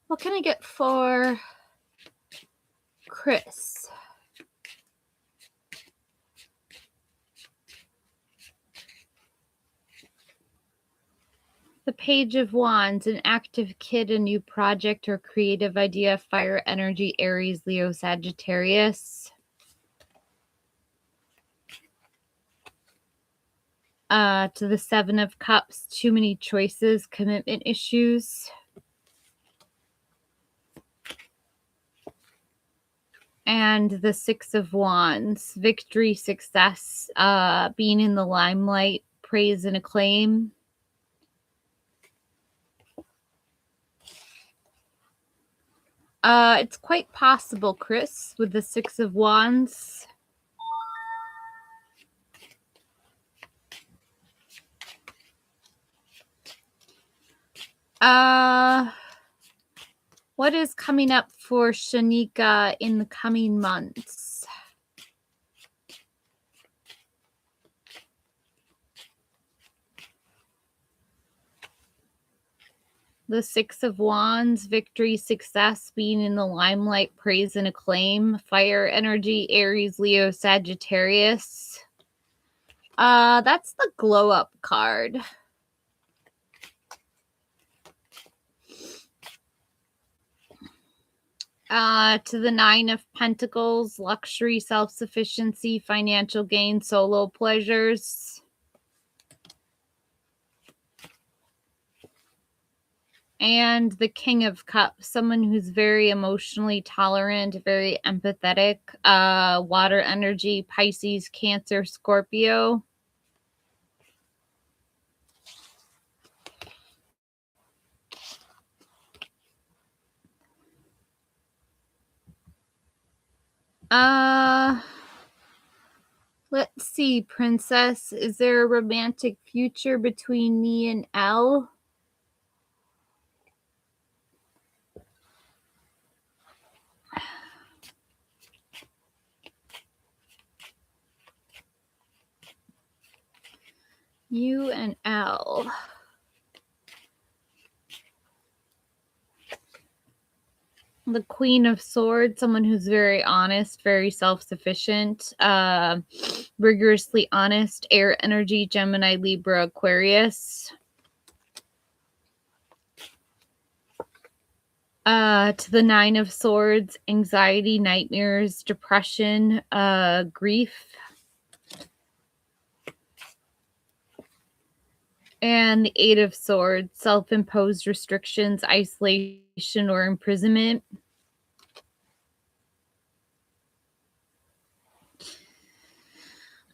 What can I get for Chris? The Page of Wands, an active kid, a new project or creative idea, fire energy, Aries, Leo, Sagittarius. To the Seven of Cups, too many choices, commitment issues. And the Six of Wands, victory, success, being in the limelight, praise and acclaim. It's quite possible, Chris, with the Six of Wands. What is coming up for Shanika in the coming months? The Six of Wands, victory, success, being in the limelight, praise and acclaim, fire energy, Aries, Leo, Sagittarius. That's the glow up card. To the Nine of Pentacles, luxury, self-sufficiency, financial gain, solo pleasures. And the King of Cups, someone who's very emotionally tolerant, very empathetic, water energy, Pisces, Cancer, Scorpio. Let's see, Princess. Is there a romantic future between me and Elle? You and Elle. The Queen of Swords, someone who's very honest, very self-sufficient, rigorously honest, air energy, Gemini, Libra, Aquarius. To the Nine of Swords, anxiety, nightmares, depression, grief. And the Eight of Swords, self-imposed restrictions, isolation, or imprisonment.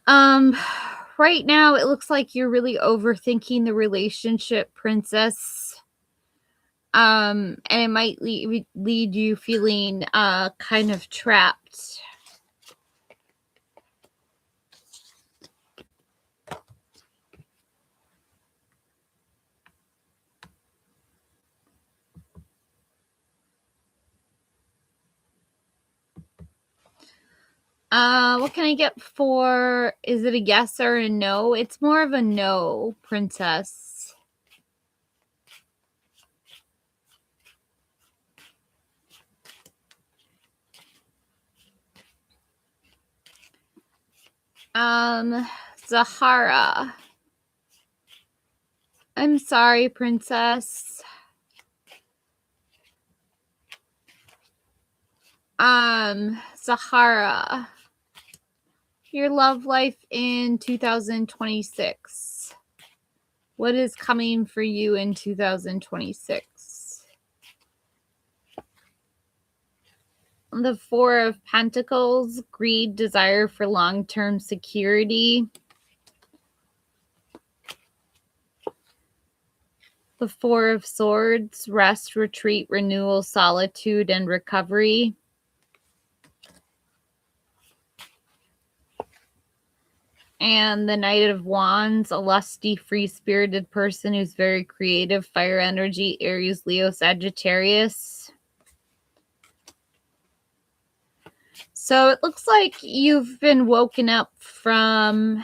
Right now, it looks like you're really overthinking the relationship, Princess. And it might lead you feeling kind of trapped. What can I get for, is it a yes or a no? It's more of a no, Princess. Zahara. I'm sorry, Princess. Zahara. Your love life in 2026. What is coming for you in 2026? The Four of Pentacles, greed, desire for long-term security. The Four of Swords, rest, retreat, renewal, solitude, and recovery. And the Knight of Wands, a lusty, free-spirited person who's very creative, fire energy, Aries, Leo, Sagittarius. So it looks like you've been woken up from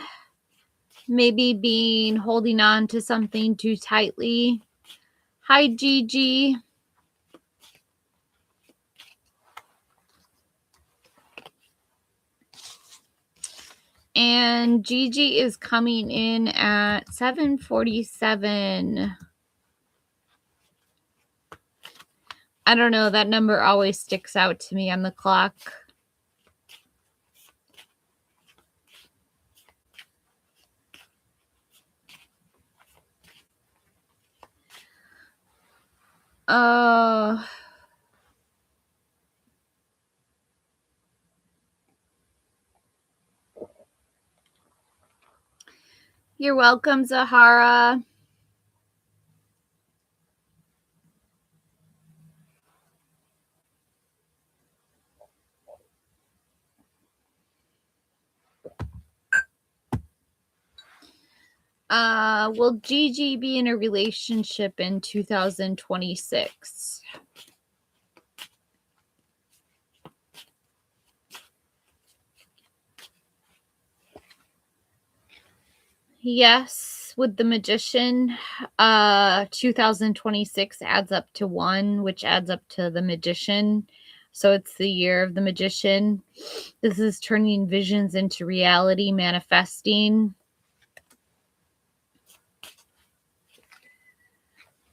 maybe holding on to something too tightly. Hi, Gigi. And Gigi is coming in at 7:47. I don't know. That number always sticks out to me on the clock. You're welcome, Zahara. Will Gigi be in a relationship in 2026? Yes, with the Magician. 2026 adds up to 1, which adds up to the Magician. So it's the year of the Magician. This is turning visions into reality, manifesting.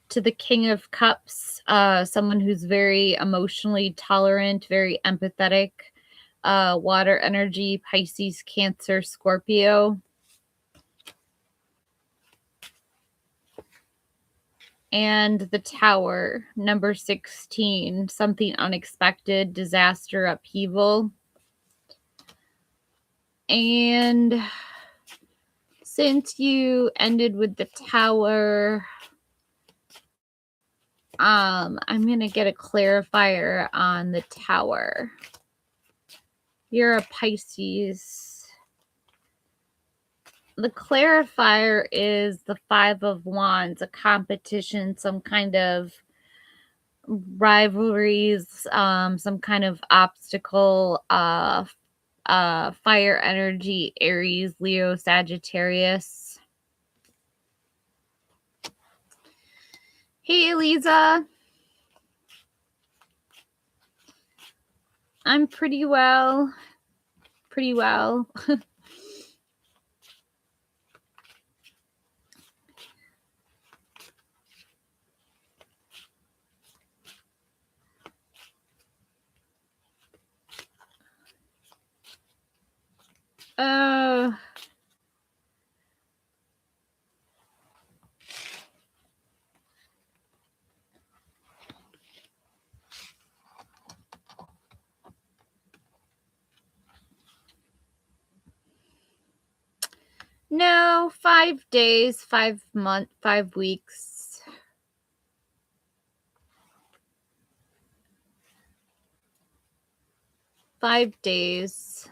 To the King of Cups, someone who's very emotionally tolerant, very empathetic, water energy, Pisces, Cancer, Scorpio. And the Tower, number 16, something unexpected, disaster, upheaval. And since you ended with the Tower, I'm going to get a clarifier on the Tower. You're a Pisces. The clarifier is the Five of Wands, a competition, some kind of rivalries, some kind of obstacle, fire energy, Aries, Leo, Sagittarius. Hey, Eliza. I'm pretty well. Pretty well. No, 5 days, 5 months, 5 weeks. Five days.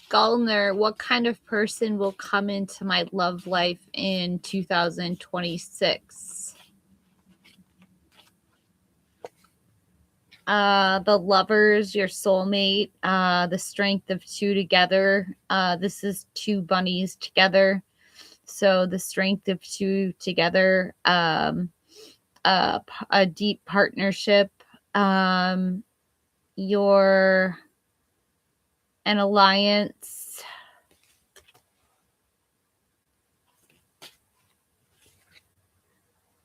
Gulner, what kind of person will come into my love life in 2026? The Lovers, your soulmate, the Strength of Two together. This is two bunnies together. So the Strength of Two together, a deep partnership, your an alliance.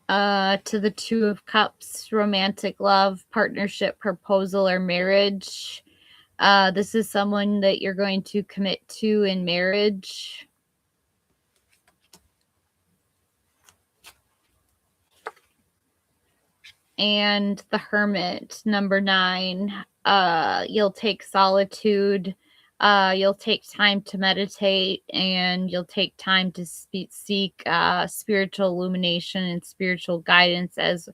To the Two of Cups, romantic love, partnership, proposal, or marriage. This is someone that you're going to commit to in marriage. And the Hermit, number 9. You'll take solitude. You'll take time to meditate, and you'll take time to seek spiritual illumination and spiritual guidance as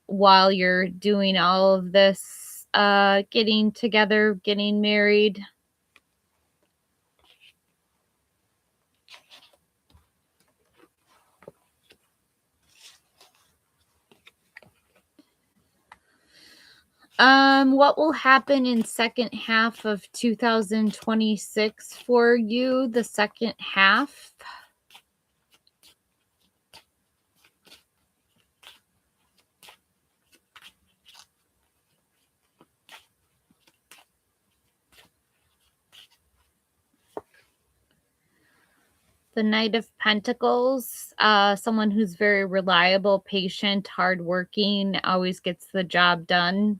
while you're doing all of this, getting together, getting married. What will happen in second half of 2026 for you? The second half. The Knight of Pentacles, someone who's very reliable, patient, hardworking, always gets the job done.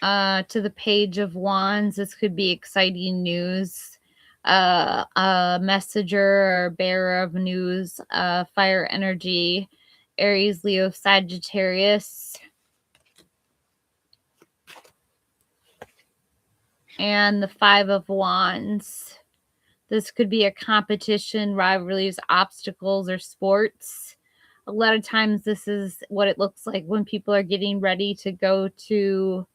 To the Page of Wands, this could be exciting news. A messenger or bearer of news, fire energy, Aries, Leo, Sagittarius. And the Five of Wands. This could be a competition, rivalries, obstacles, or sports. A lot of times this is what it looks like when people are getting ready to go to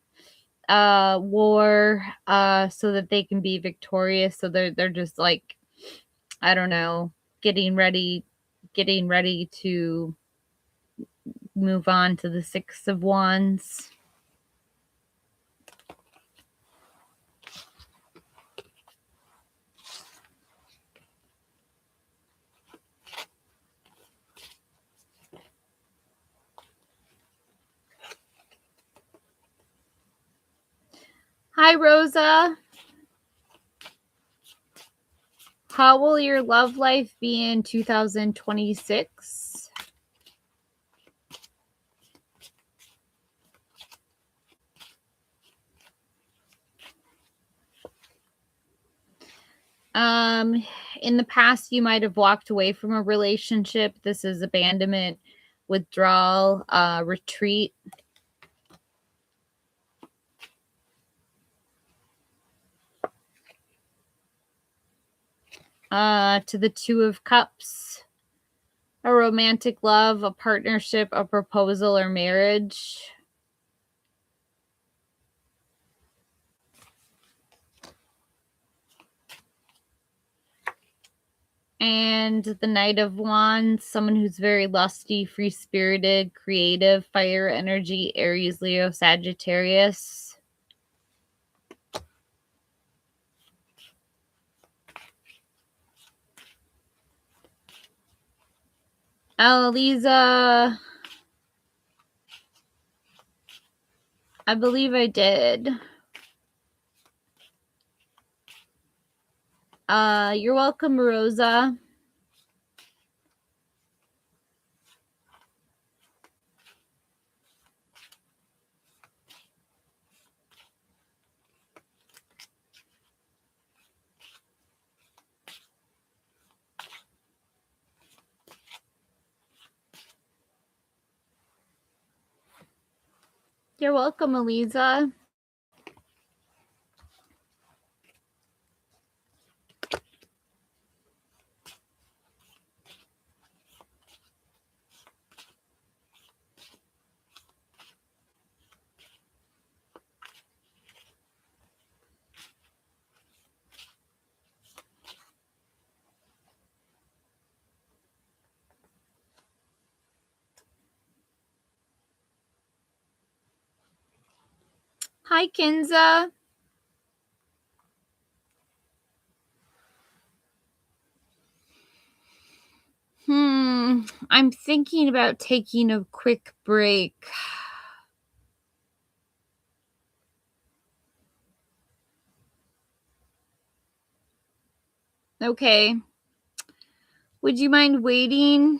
war, so that they can be victorious. So they're just like, I don't know, getting ready to move on to the Six of Wands. Hi, Rosa. How will your love life be in 2026? In the past, you might have walked away from a relationship. This is abandonment, withdrawal, retreat. To the Two of Cups, a romantic love, a partnership, a proposal, or marriage. And the Knight of Wands, someone who's very lusty, free-spirited, creative, fire energy, Aries, Leo, Sagittarius. Lisa, I believe I did. You're welcome, Rosa. You're welcome, Eliza. Hi, Kinza. I'm thinking about taking a quick break. Okay. Would you mind waiting?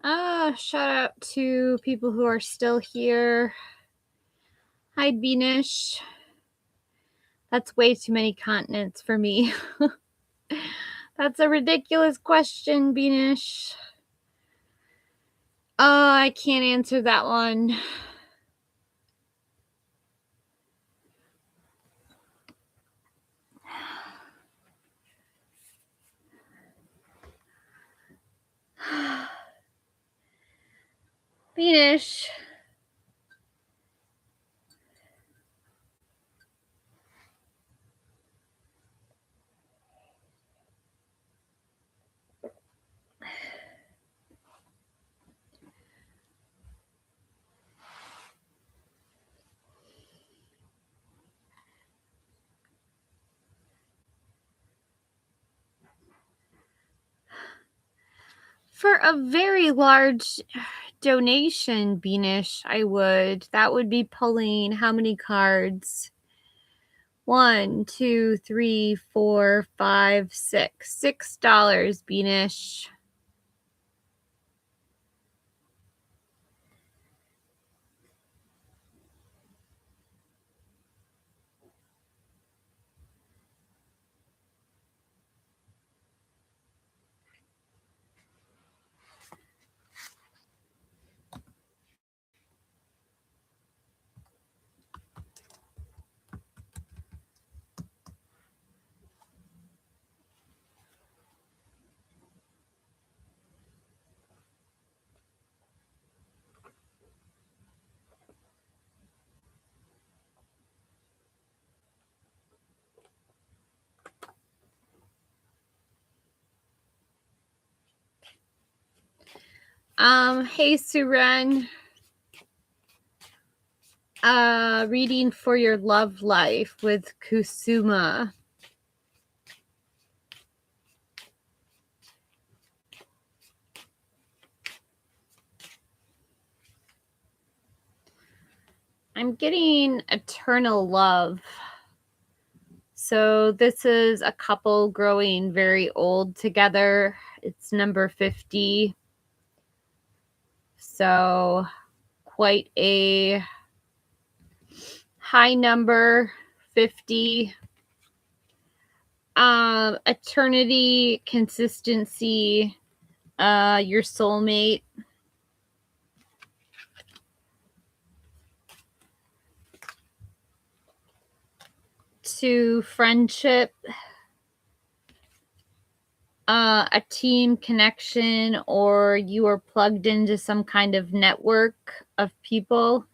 Shout out to people who are still here. Hi, Beanish. That's way too many continents for me. That's a ridiculous question, Beanish. I can't answer that one. Beanish. For a very large donation, Beanish, I would. That would be pulling how many cards? 1, 2, 3, 4, 5, 6. $6, Beanish. Hey, Suren. Reading for your love life with Kusuma. I'm getting eternal love. So this is a couple growing very old together. It's number 50. So quite a high number, 50. Eternity, consistency, your soulmate. To friendship, a team connection, or you are plugged into some kind of network of people.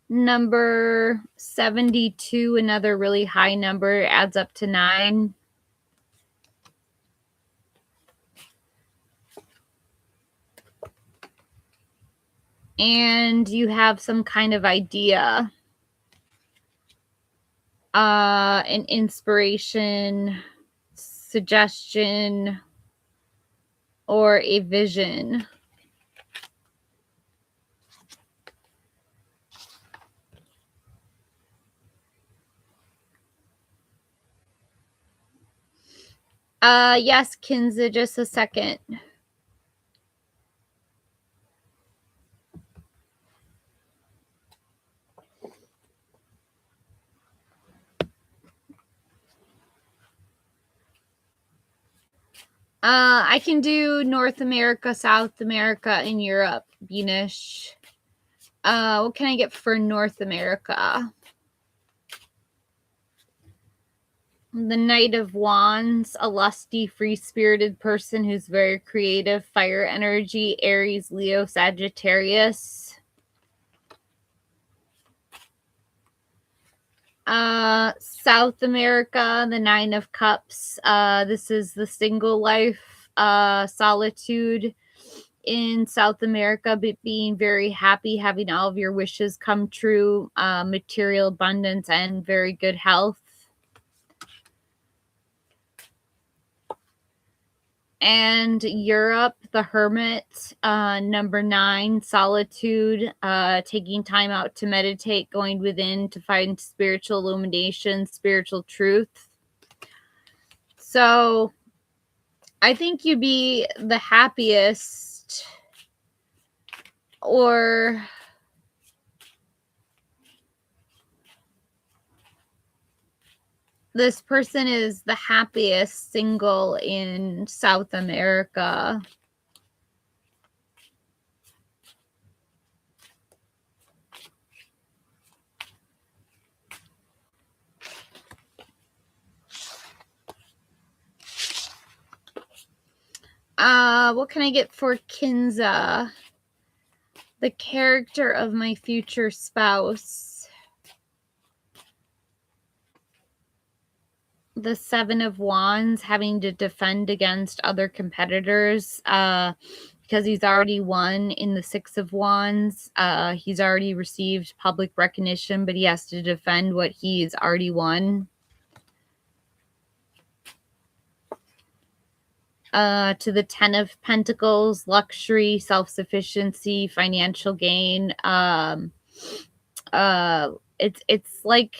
Number 72, another really high number, adds up to 9. And you have some kind of idea, an inspiration, suggestion, or a vision. Yes, Kinza, just a second. I can do North America, South America, and Europe, Beanish. What can I get for North America? The Knight of Wands, a lusty, free-spirited person who's very creative, fire energy, Aries, Leo, Sagittarius. South America, the 9 of Cups. This is the single life, solitude in South America, but being very happy, having all of your wishes come true, material abundance, and very good health. And Europe, the Hermit, number 9, solitude, taking time out to meditate, going within to find spiritual illumination, spiritual truth. So I think you'd be the happiest, or this person is the happiest single in South America. What can I get for Kinza? The character of my future spouse. The Seven of Wands, having to defend against other competitors, because he's already won in the Six of Wands. He's already received public recognition, but he has to defend what he's already won. To the Ten of Pentacles, luxury, self-sufficiency, financial gain. It's like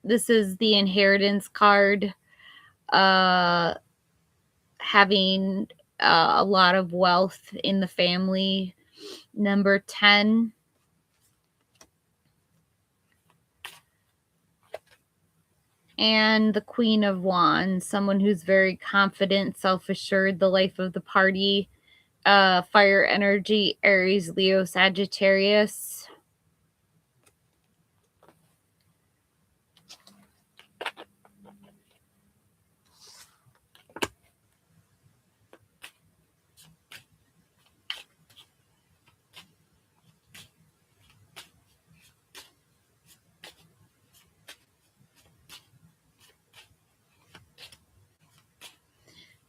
this is the inheritance card. Having a lot of wealth in the family. Number 10. And the Queen of Wands, someone who's very confident, self-assured, the life of the party. Fire energy, Aries, Leo, Sagittarius.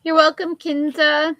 You're welcome, Kinza.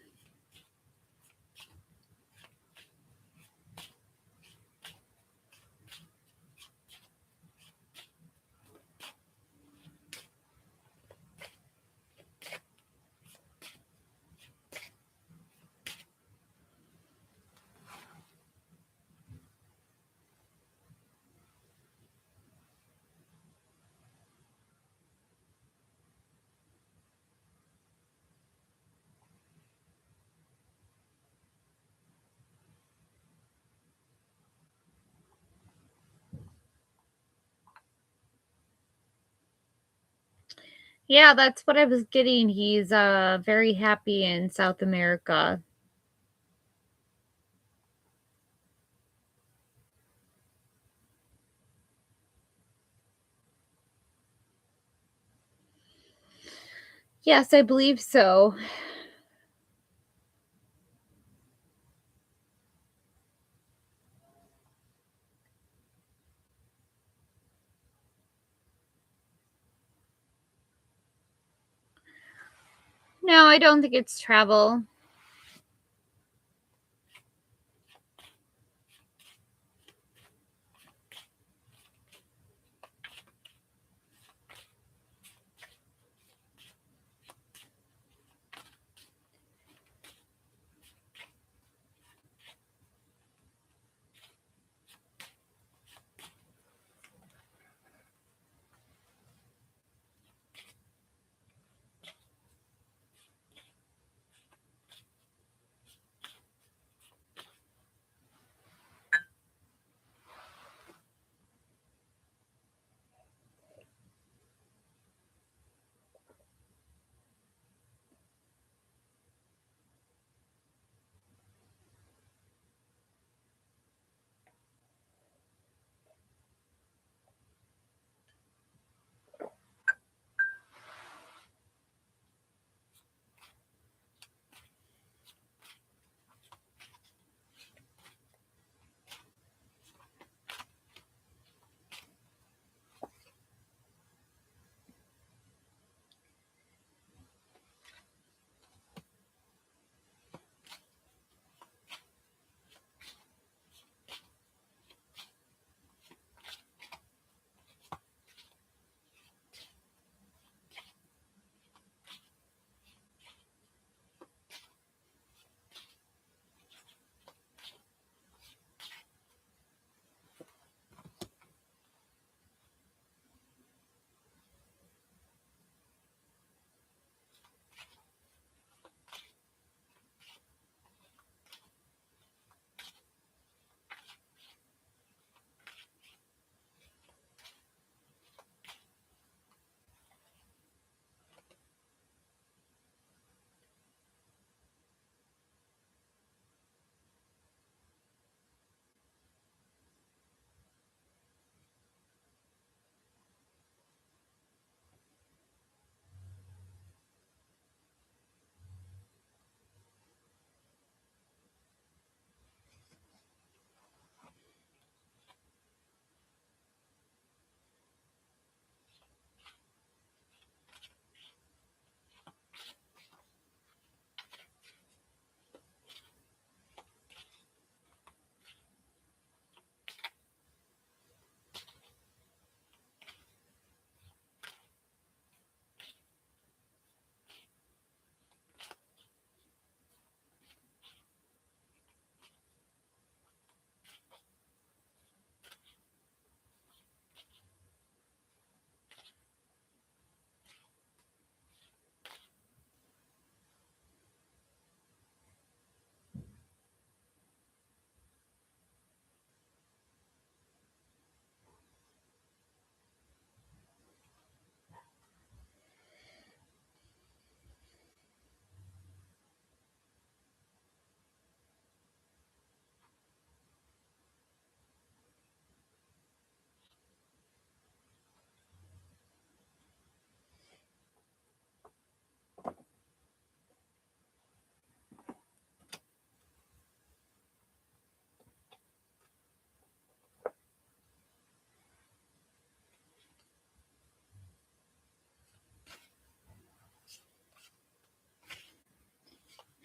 Yeah, that's what I was getting. He's very happy in South America. Yes, I believe so. No, I don't think it's travel.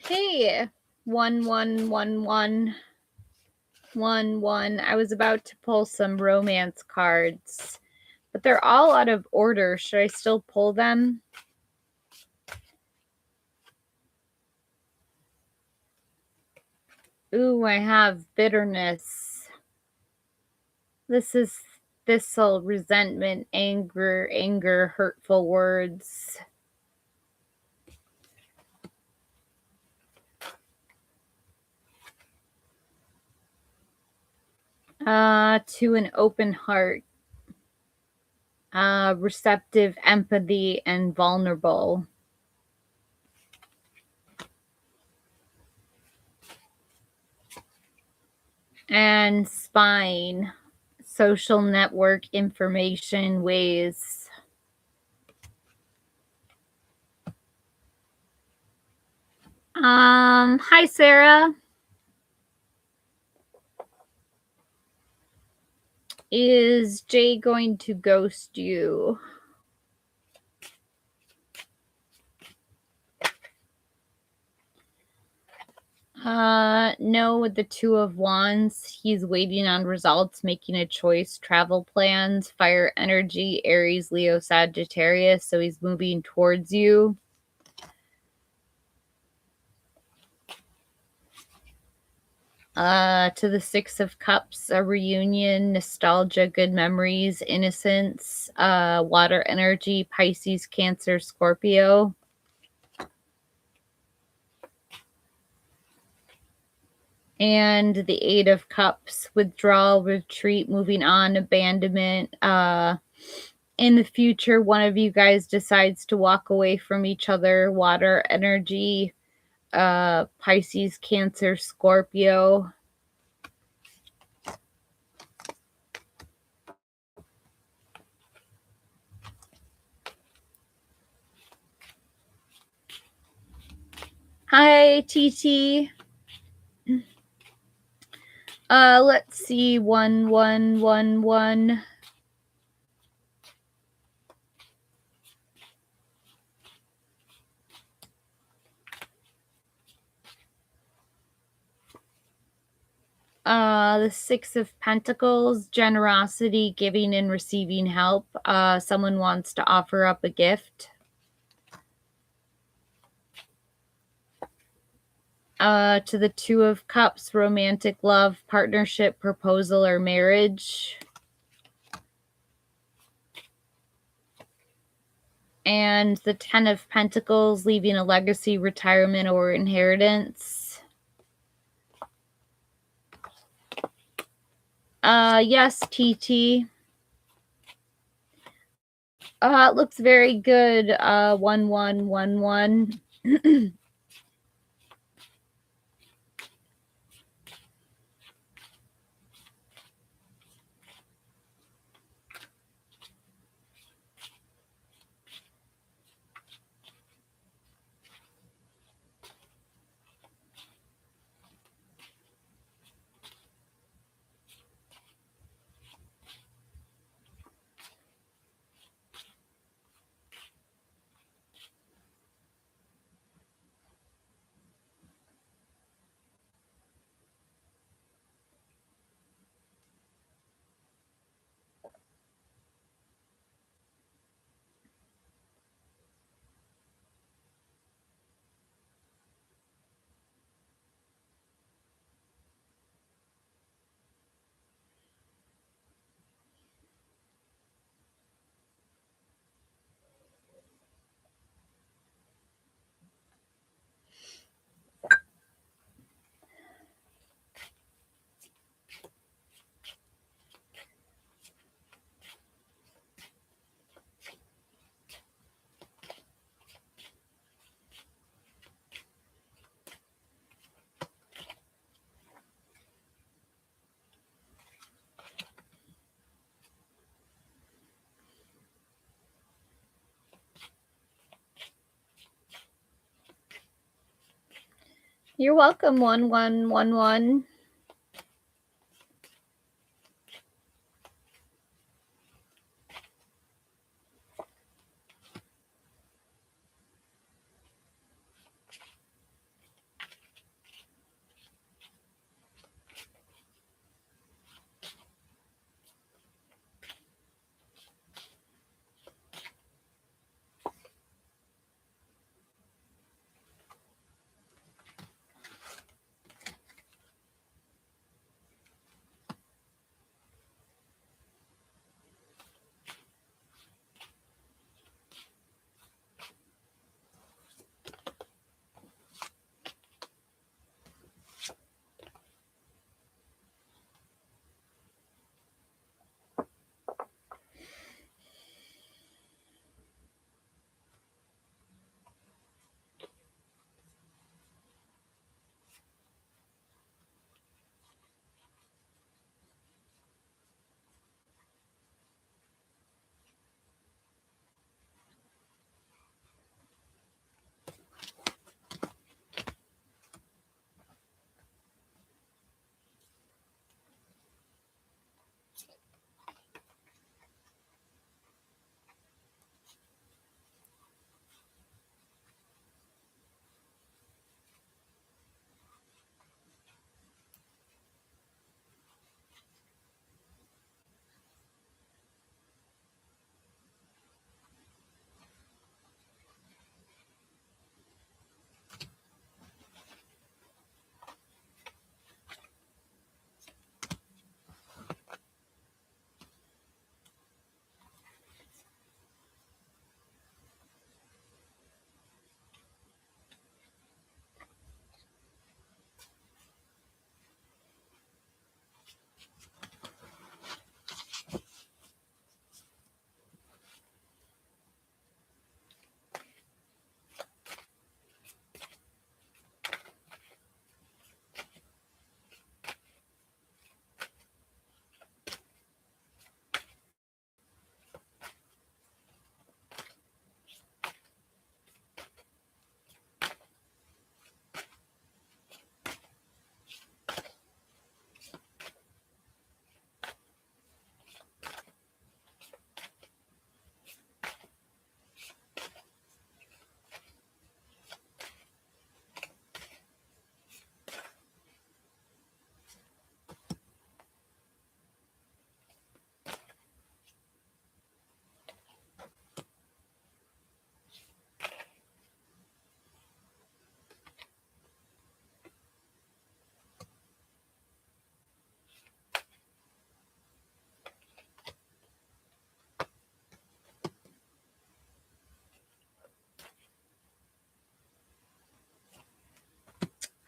Hey, 111111. I was about to pull some romance cards, but they're all out of order. Should I still pull them? Ooh, I have bitterness. This'll, resentment, anger, hurtful words. To an open heart. Receptive, empathy, and vulnerable. And spine. Social network, information, ways. Hi, Sarah. Is Jay going to ghost you? No, with the Two of Wands. He's waiting on results, making a choice, travel plans, fire energy, Aries, Leo, Sagittarius. So he's moving towards you. To the Six of Cups, a reunion, nostalgia, good memories, innocence, water energy, Pisces, Cancer, Scorpio. And the Eight of Cups, withdrawal, retreat, moving on, abandonment. In the future, one of you guys decides to walk away from each other, water energy, Pisces, Cancer, Scorpio. Hi, TT. Let's see, 1111. The Six of Pentacles, generosity, giving and receiving help. Someone wants to offer up a gift. To the Two of Cups, romantic love, partnership, proposal, or marriage. And the Ten of Pentacles, leaving a legacy, retirement, or inheritance. Yes, TT. It looks very good. 1111. You're welcome, 1111.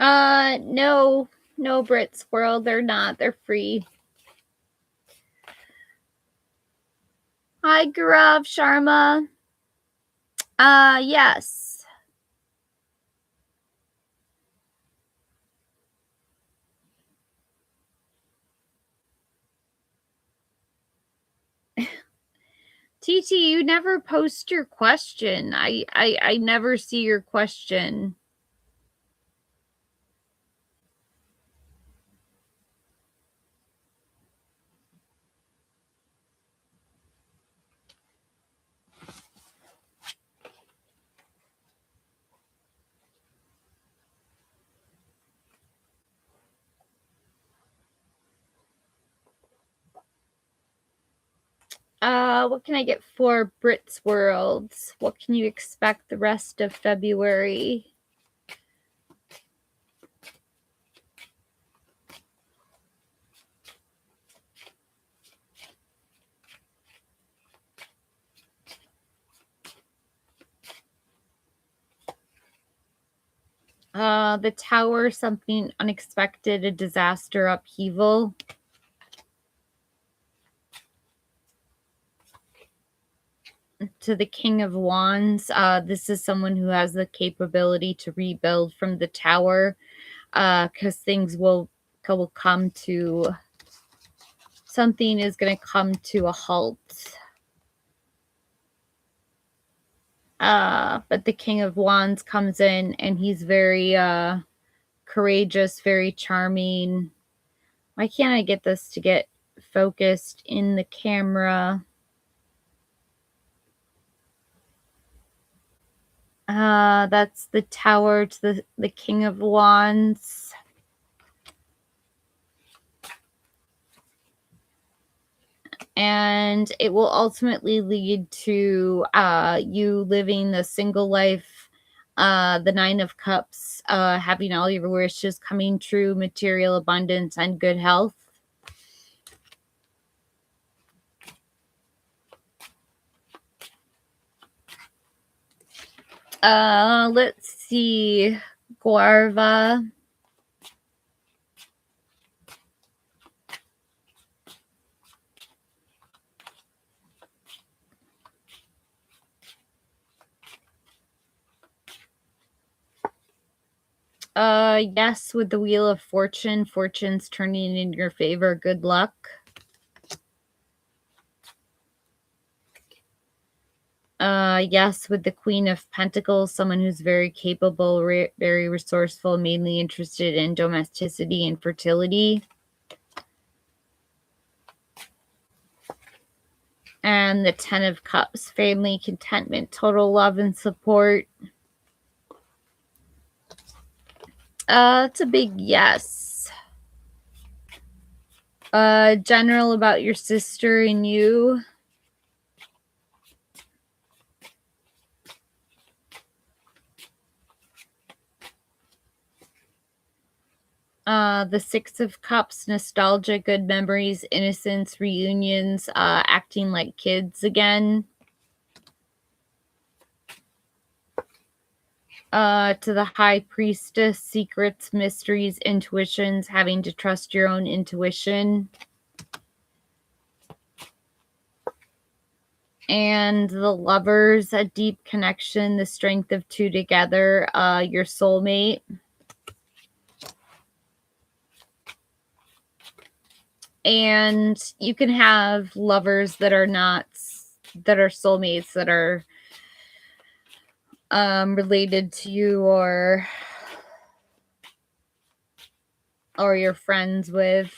No, no, Brits World, they're not. They're free. Hi, Gaurav Sharma. Yes. TT, you never post your question. I never see your question. What can I get for Brits World? What can you expect the rest of February? The Tower, something unexpected, a disaster, upheaval. To the King of Wands, this is someone who has the capability to rebuild from the Tower, because things will come to, something is going to come to a halt. But the King of Wands comes in and he's very courageous, very charming. Why can't I get this to get focused in the camera? That's the Tower to the King of Wands. And it will ultimately lead to you living the single life, the Nine of Cups, having all your wishes coming true, material abundance, and good health. Let's see. Guarva. Yes, with the Wheel of Fortune. Fortune's turning in your favor. Good luck. Yes, with the Queen of Pentacles, someone who's very capable, very resourceful, mainly interested in domesticity and fertility. And the Ten of Cups, family, contentment, total love and support. It's a big yes. General, about your sister and you. The Six of Cups, nostalgia, good memories, innocence, reunions, acting like kids again. To the High Priestess, secrets, mysteries, intuitions, having to trust your own intuition. And the Lovers, a deep connection, the strength of two together, your soulmate. And you can have lovers that are not, that are soulmates, that are related to you or you're friends with.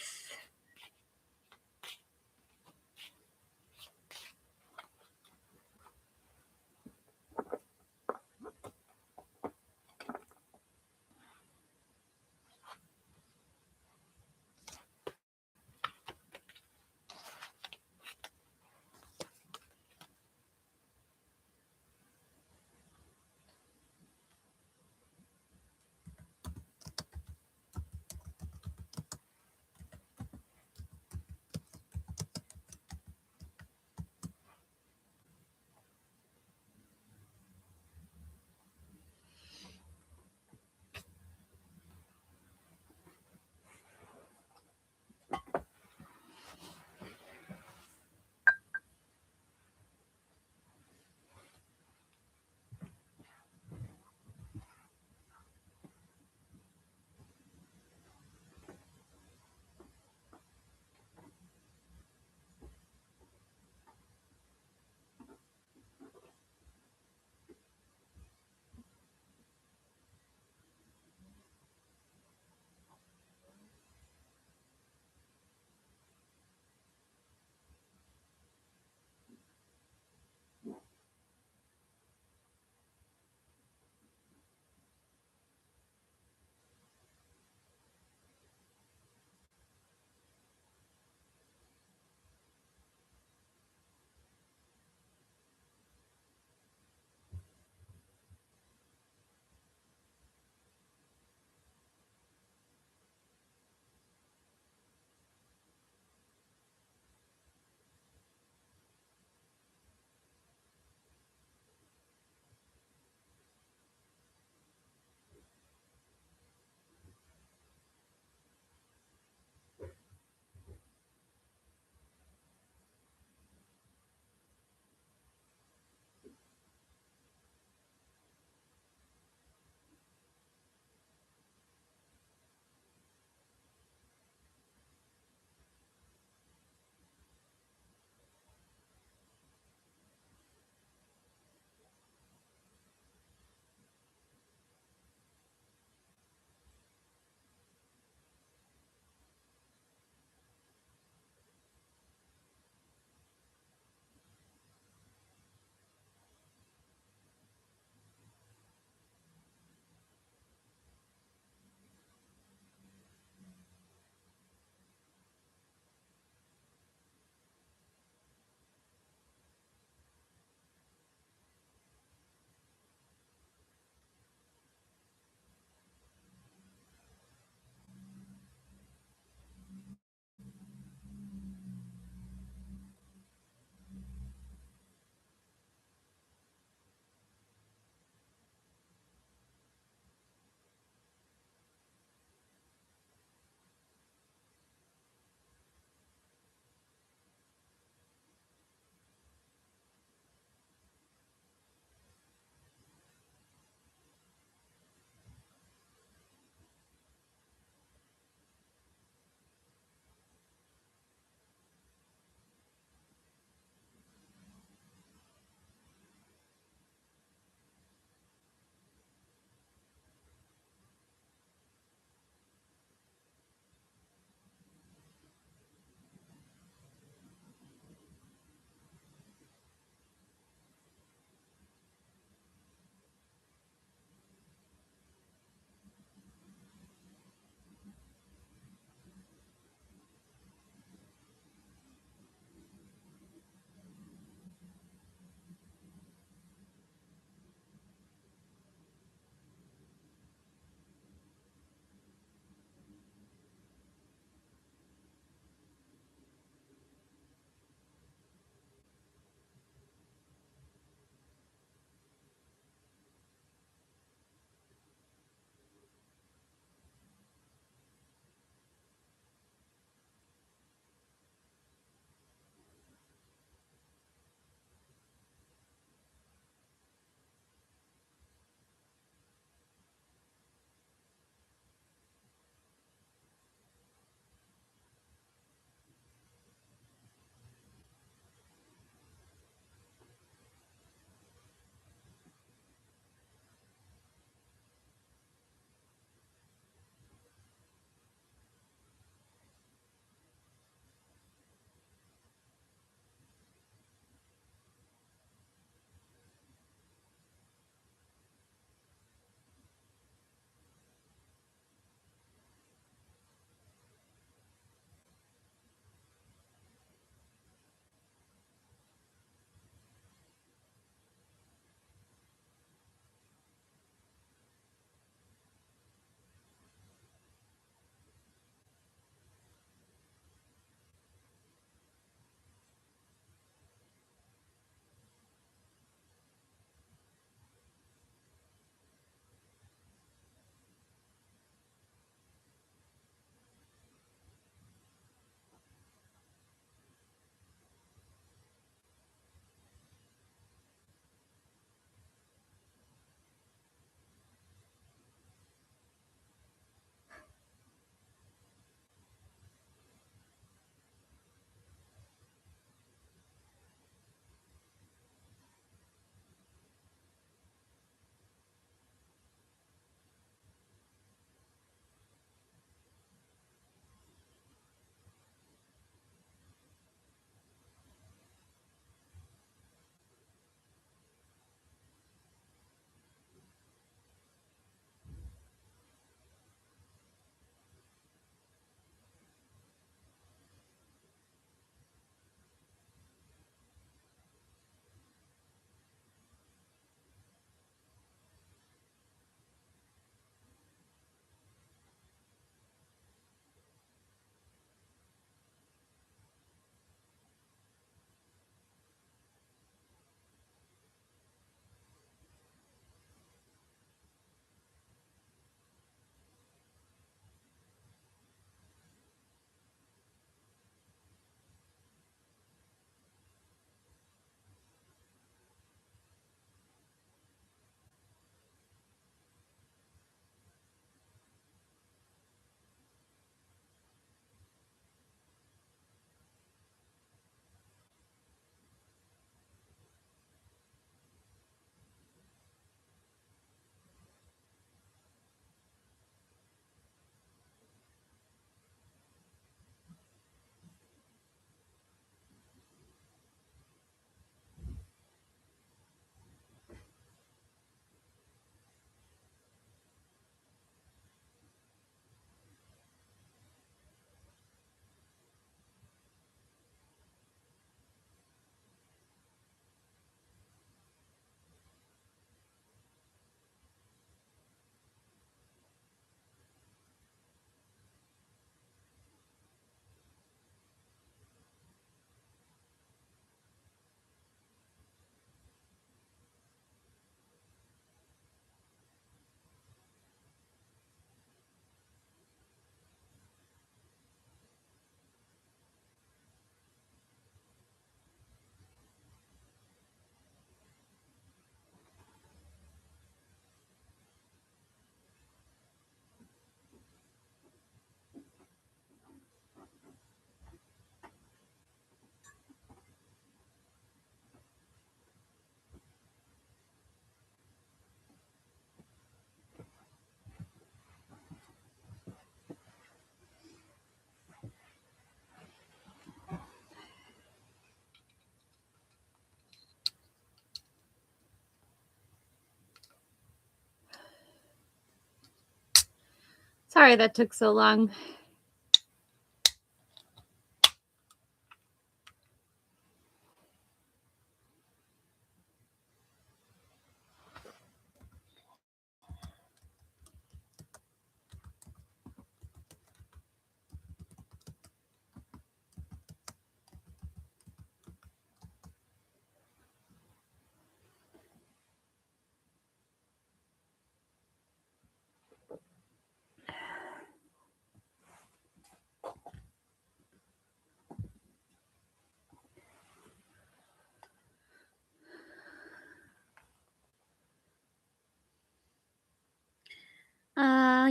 Sorry that took so long.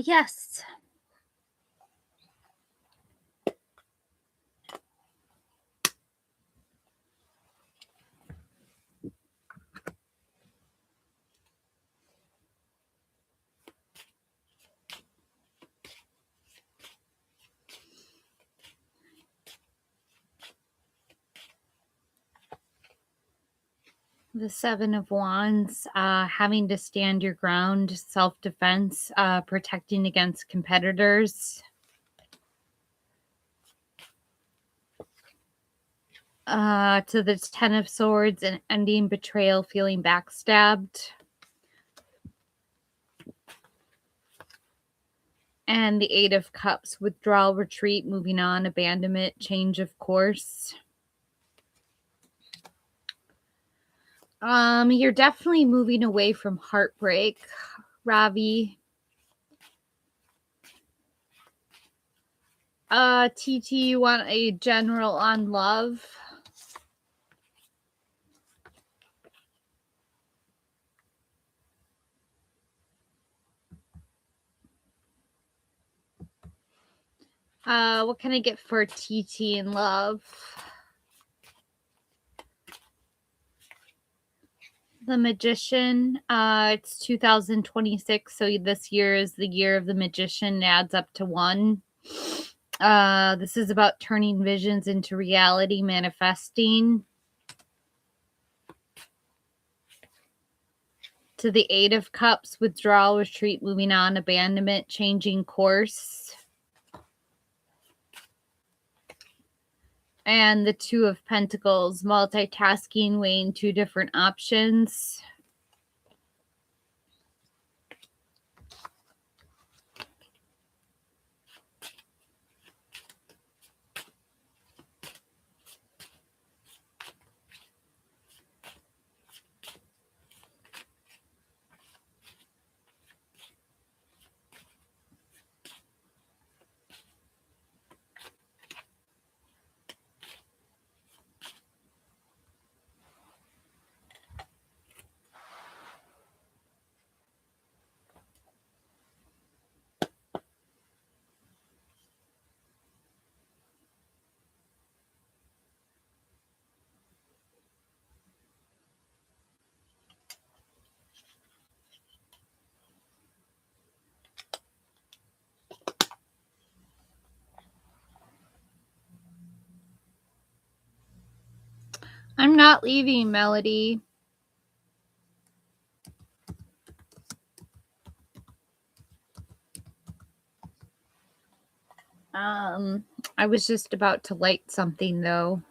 Yes. The Seven of Wands, having to stand your ground, self-defense, protecting against competitors. To the Ten of Swords, and ending betrayal, feeling backstabbed. And the Eight of Cups, withdrawal, retreat, moving on, abandonment, change of course. You're definitely moving away from heartbreak, Ravi. TT, you want a general on love? What can I get for TT in love? The Magician. It's 2026, so this year is the year of the Magician. It adds up to 1. This is about turning visions into reality, manifesting. To the Eight of Cups, withdrawal, retreat, moving on, abandonment, changing course. And the Two of Pentacles, multitasking, weighing 2 different options. I'm not leaving, Melody. I was just about to light something, though.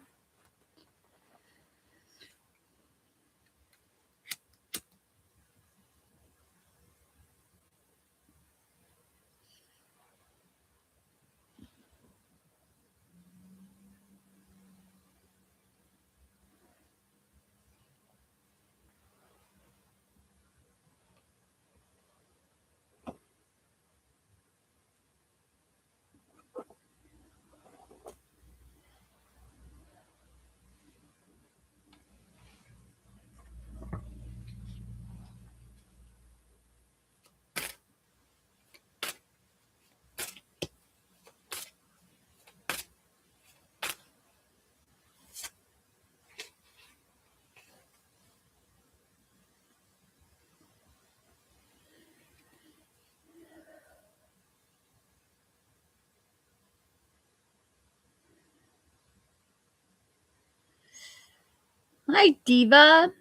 Hi, Diva.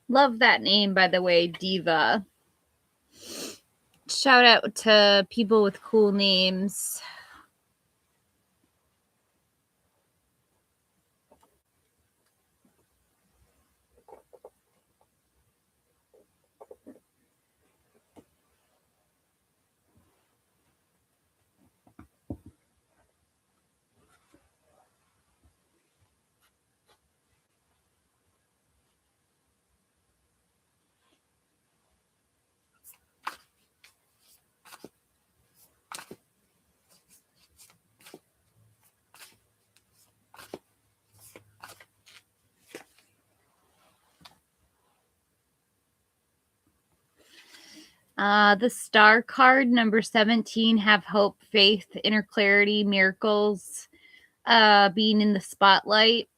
Love that name, by the way, Diva. Shout out to people with cool names. The star card, number 17, have hope, faith, inner clarity, miracles, being in the spotlight.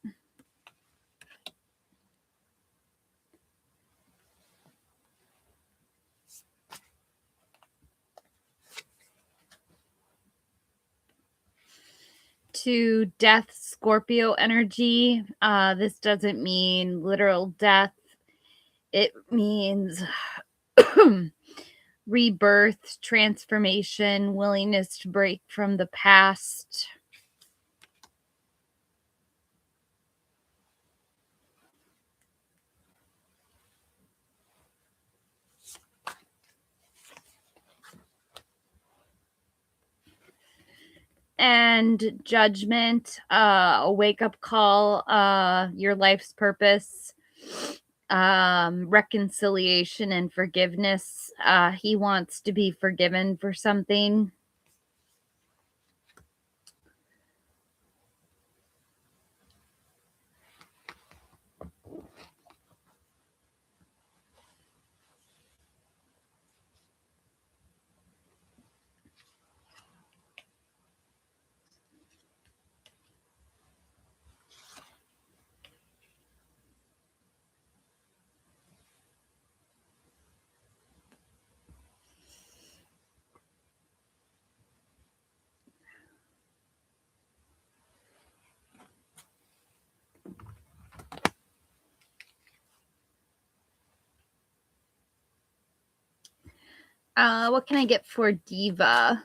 To death, Scorpio energy. This doesn't mean literal death. It means rebirth, transformation, willingness to break from the past. And judgment, a wake-up call, your life's purpose, reconciliation and forgiveness. He wants to be forgiven for something. What can I get for Diva?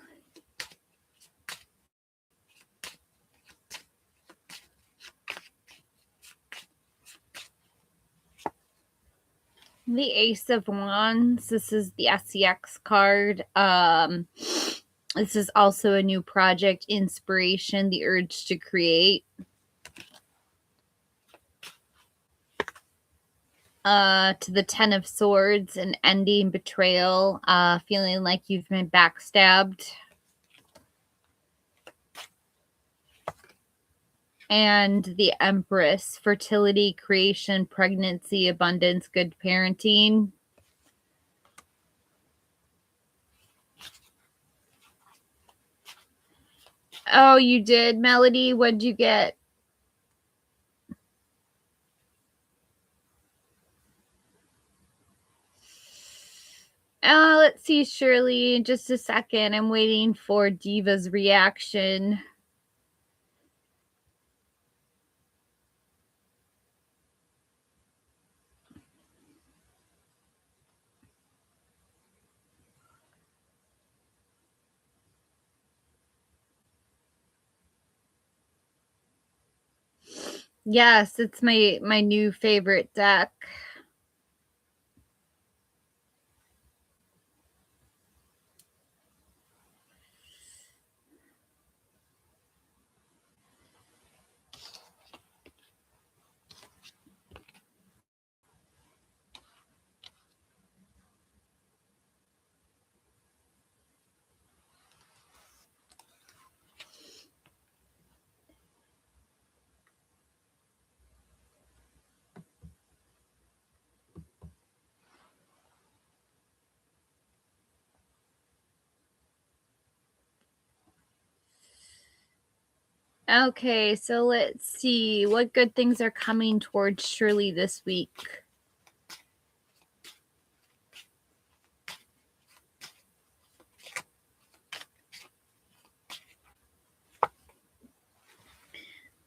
The Ace of Wands. This is the SEX card. This is also a new project, inspiration, the urge to create. To the Ten of Swords, an ending, betrayal, feeling like you've been backstabbed. And the Empress, fertility, creation, pregnancy, abundance, good parenting. Oh, you did, Melody? What'd you get? Let's see, Shirley, in just a second. I'm waiting for Diva's reaction. Yes, it's my new favorite deck. Okay, so let's see what good things are coming towards Shirley this week.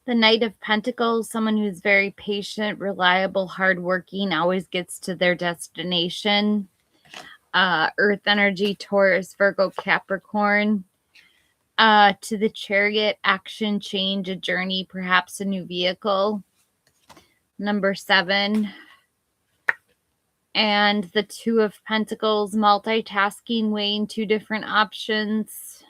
The Knight of Pentacles, someone who's very patient, reliable, hardworking, always gets to their destination. Earth energy, Taurus, Virgo, Capricorn. To the Chariot, action, change, a journey, perhaps a new vehicle. Number 7. And the Two of Pentacles, multitasking, weighing 2 different options.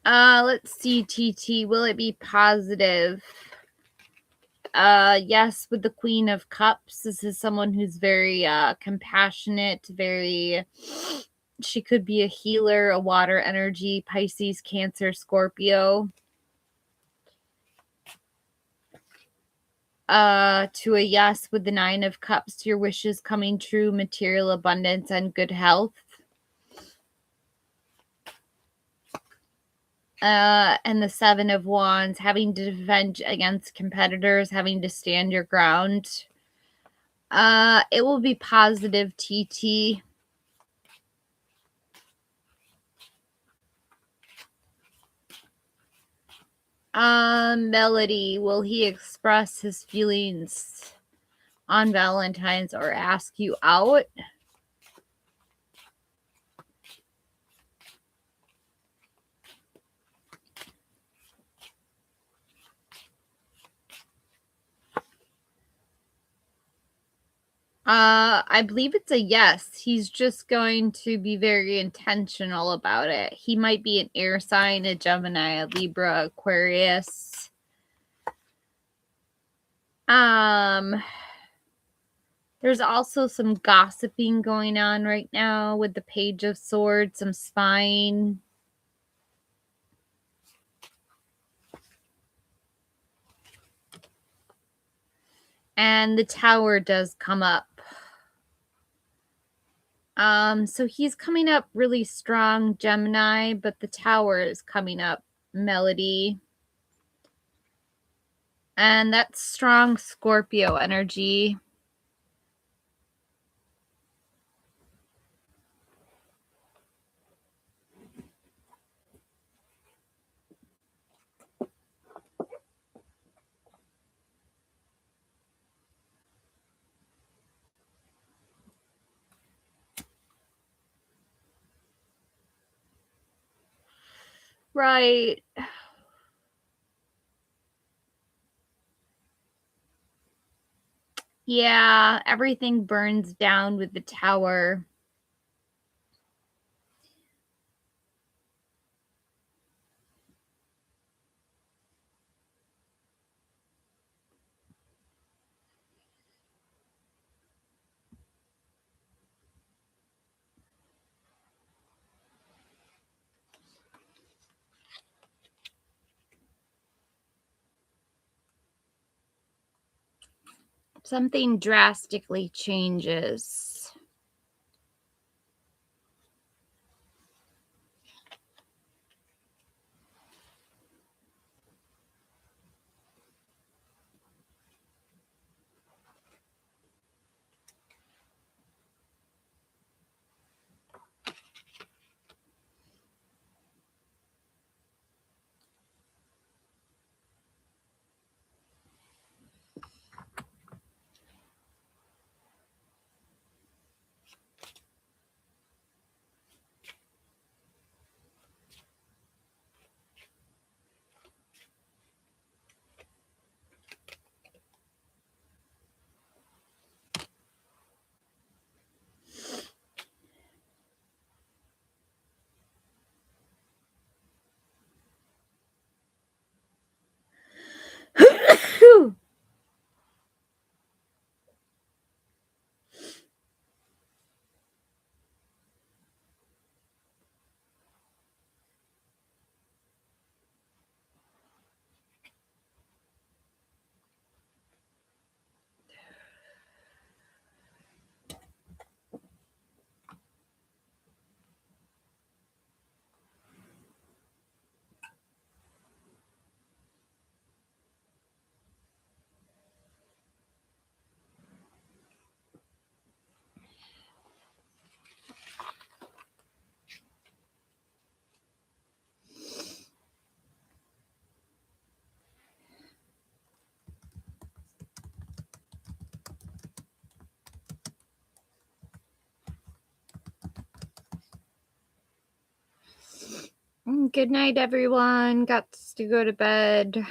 Let's see, TT, will it be positive? Yes, with the Queen of Cups. This is someone who's very compassionate, she could be a healer, a water energy, Pisces, Cancer, Scorpio. To a yes with the 9 of Cups, your wishes coming true, material abundance and good health. And the 7 of Wands, having to defend against competitors, having to stand your ground. It will be positive, TT. Melody, will he express his feelings on Valentine's or ask you out? I believe it's a yes. He's just going to be very intentional about it. He might be an air sign, a Gemini, a Libra, Aquarius. There's also some gossiping going on right now with the Page of Swords, some spying. And the Tower does come up. So he's coming up really strong, Gemini, but the Tower is coming up, Melody. And that's strong Scorpio energy. Right. Yeah, everything burns down with the Tower. Something drastically changes. Good night, everyone. Got to go to bed.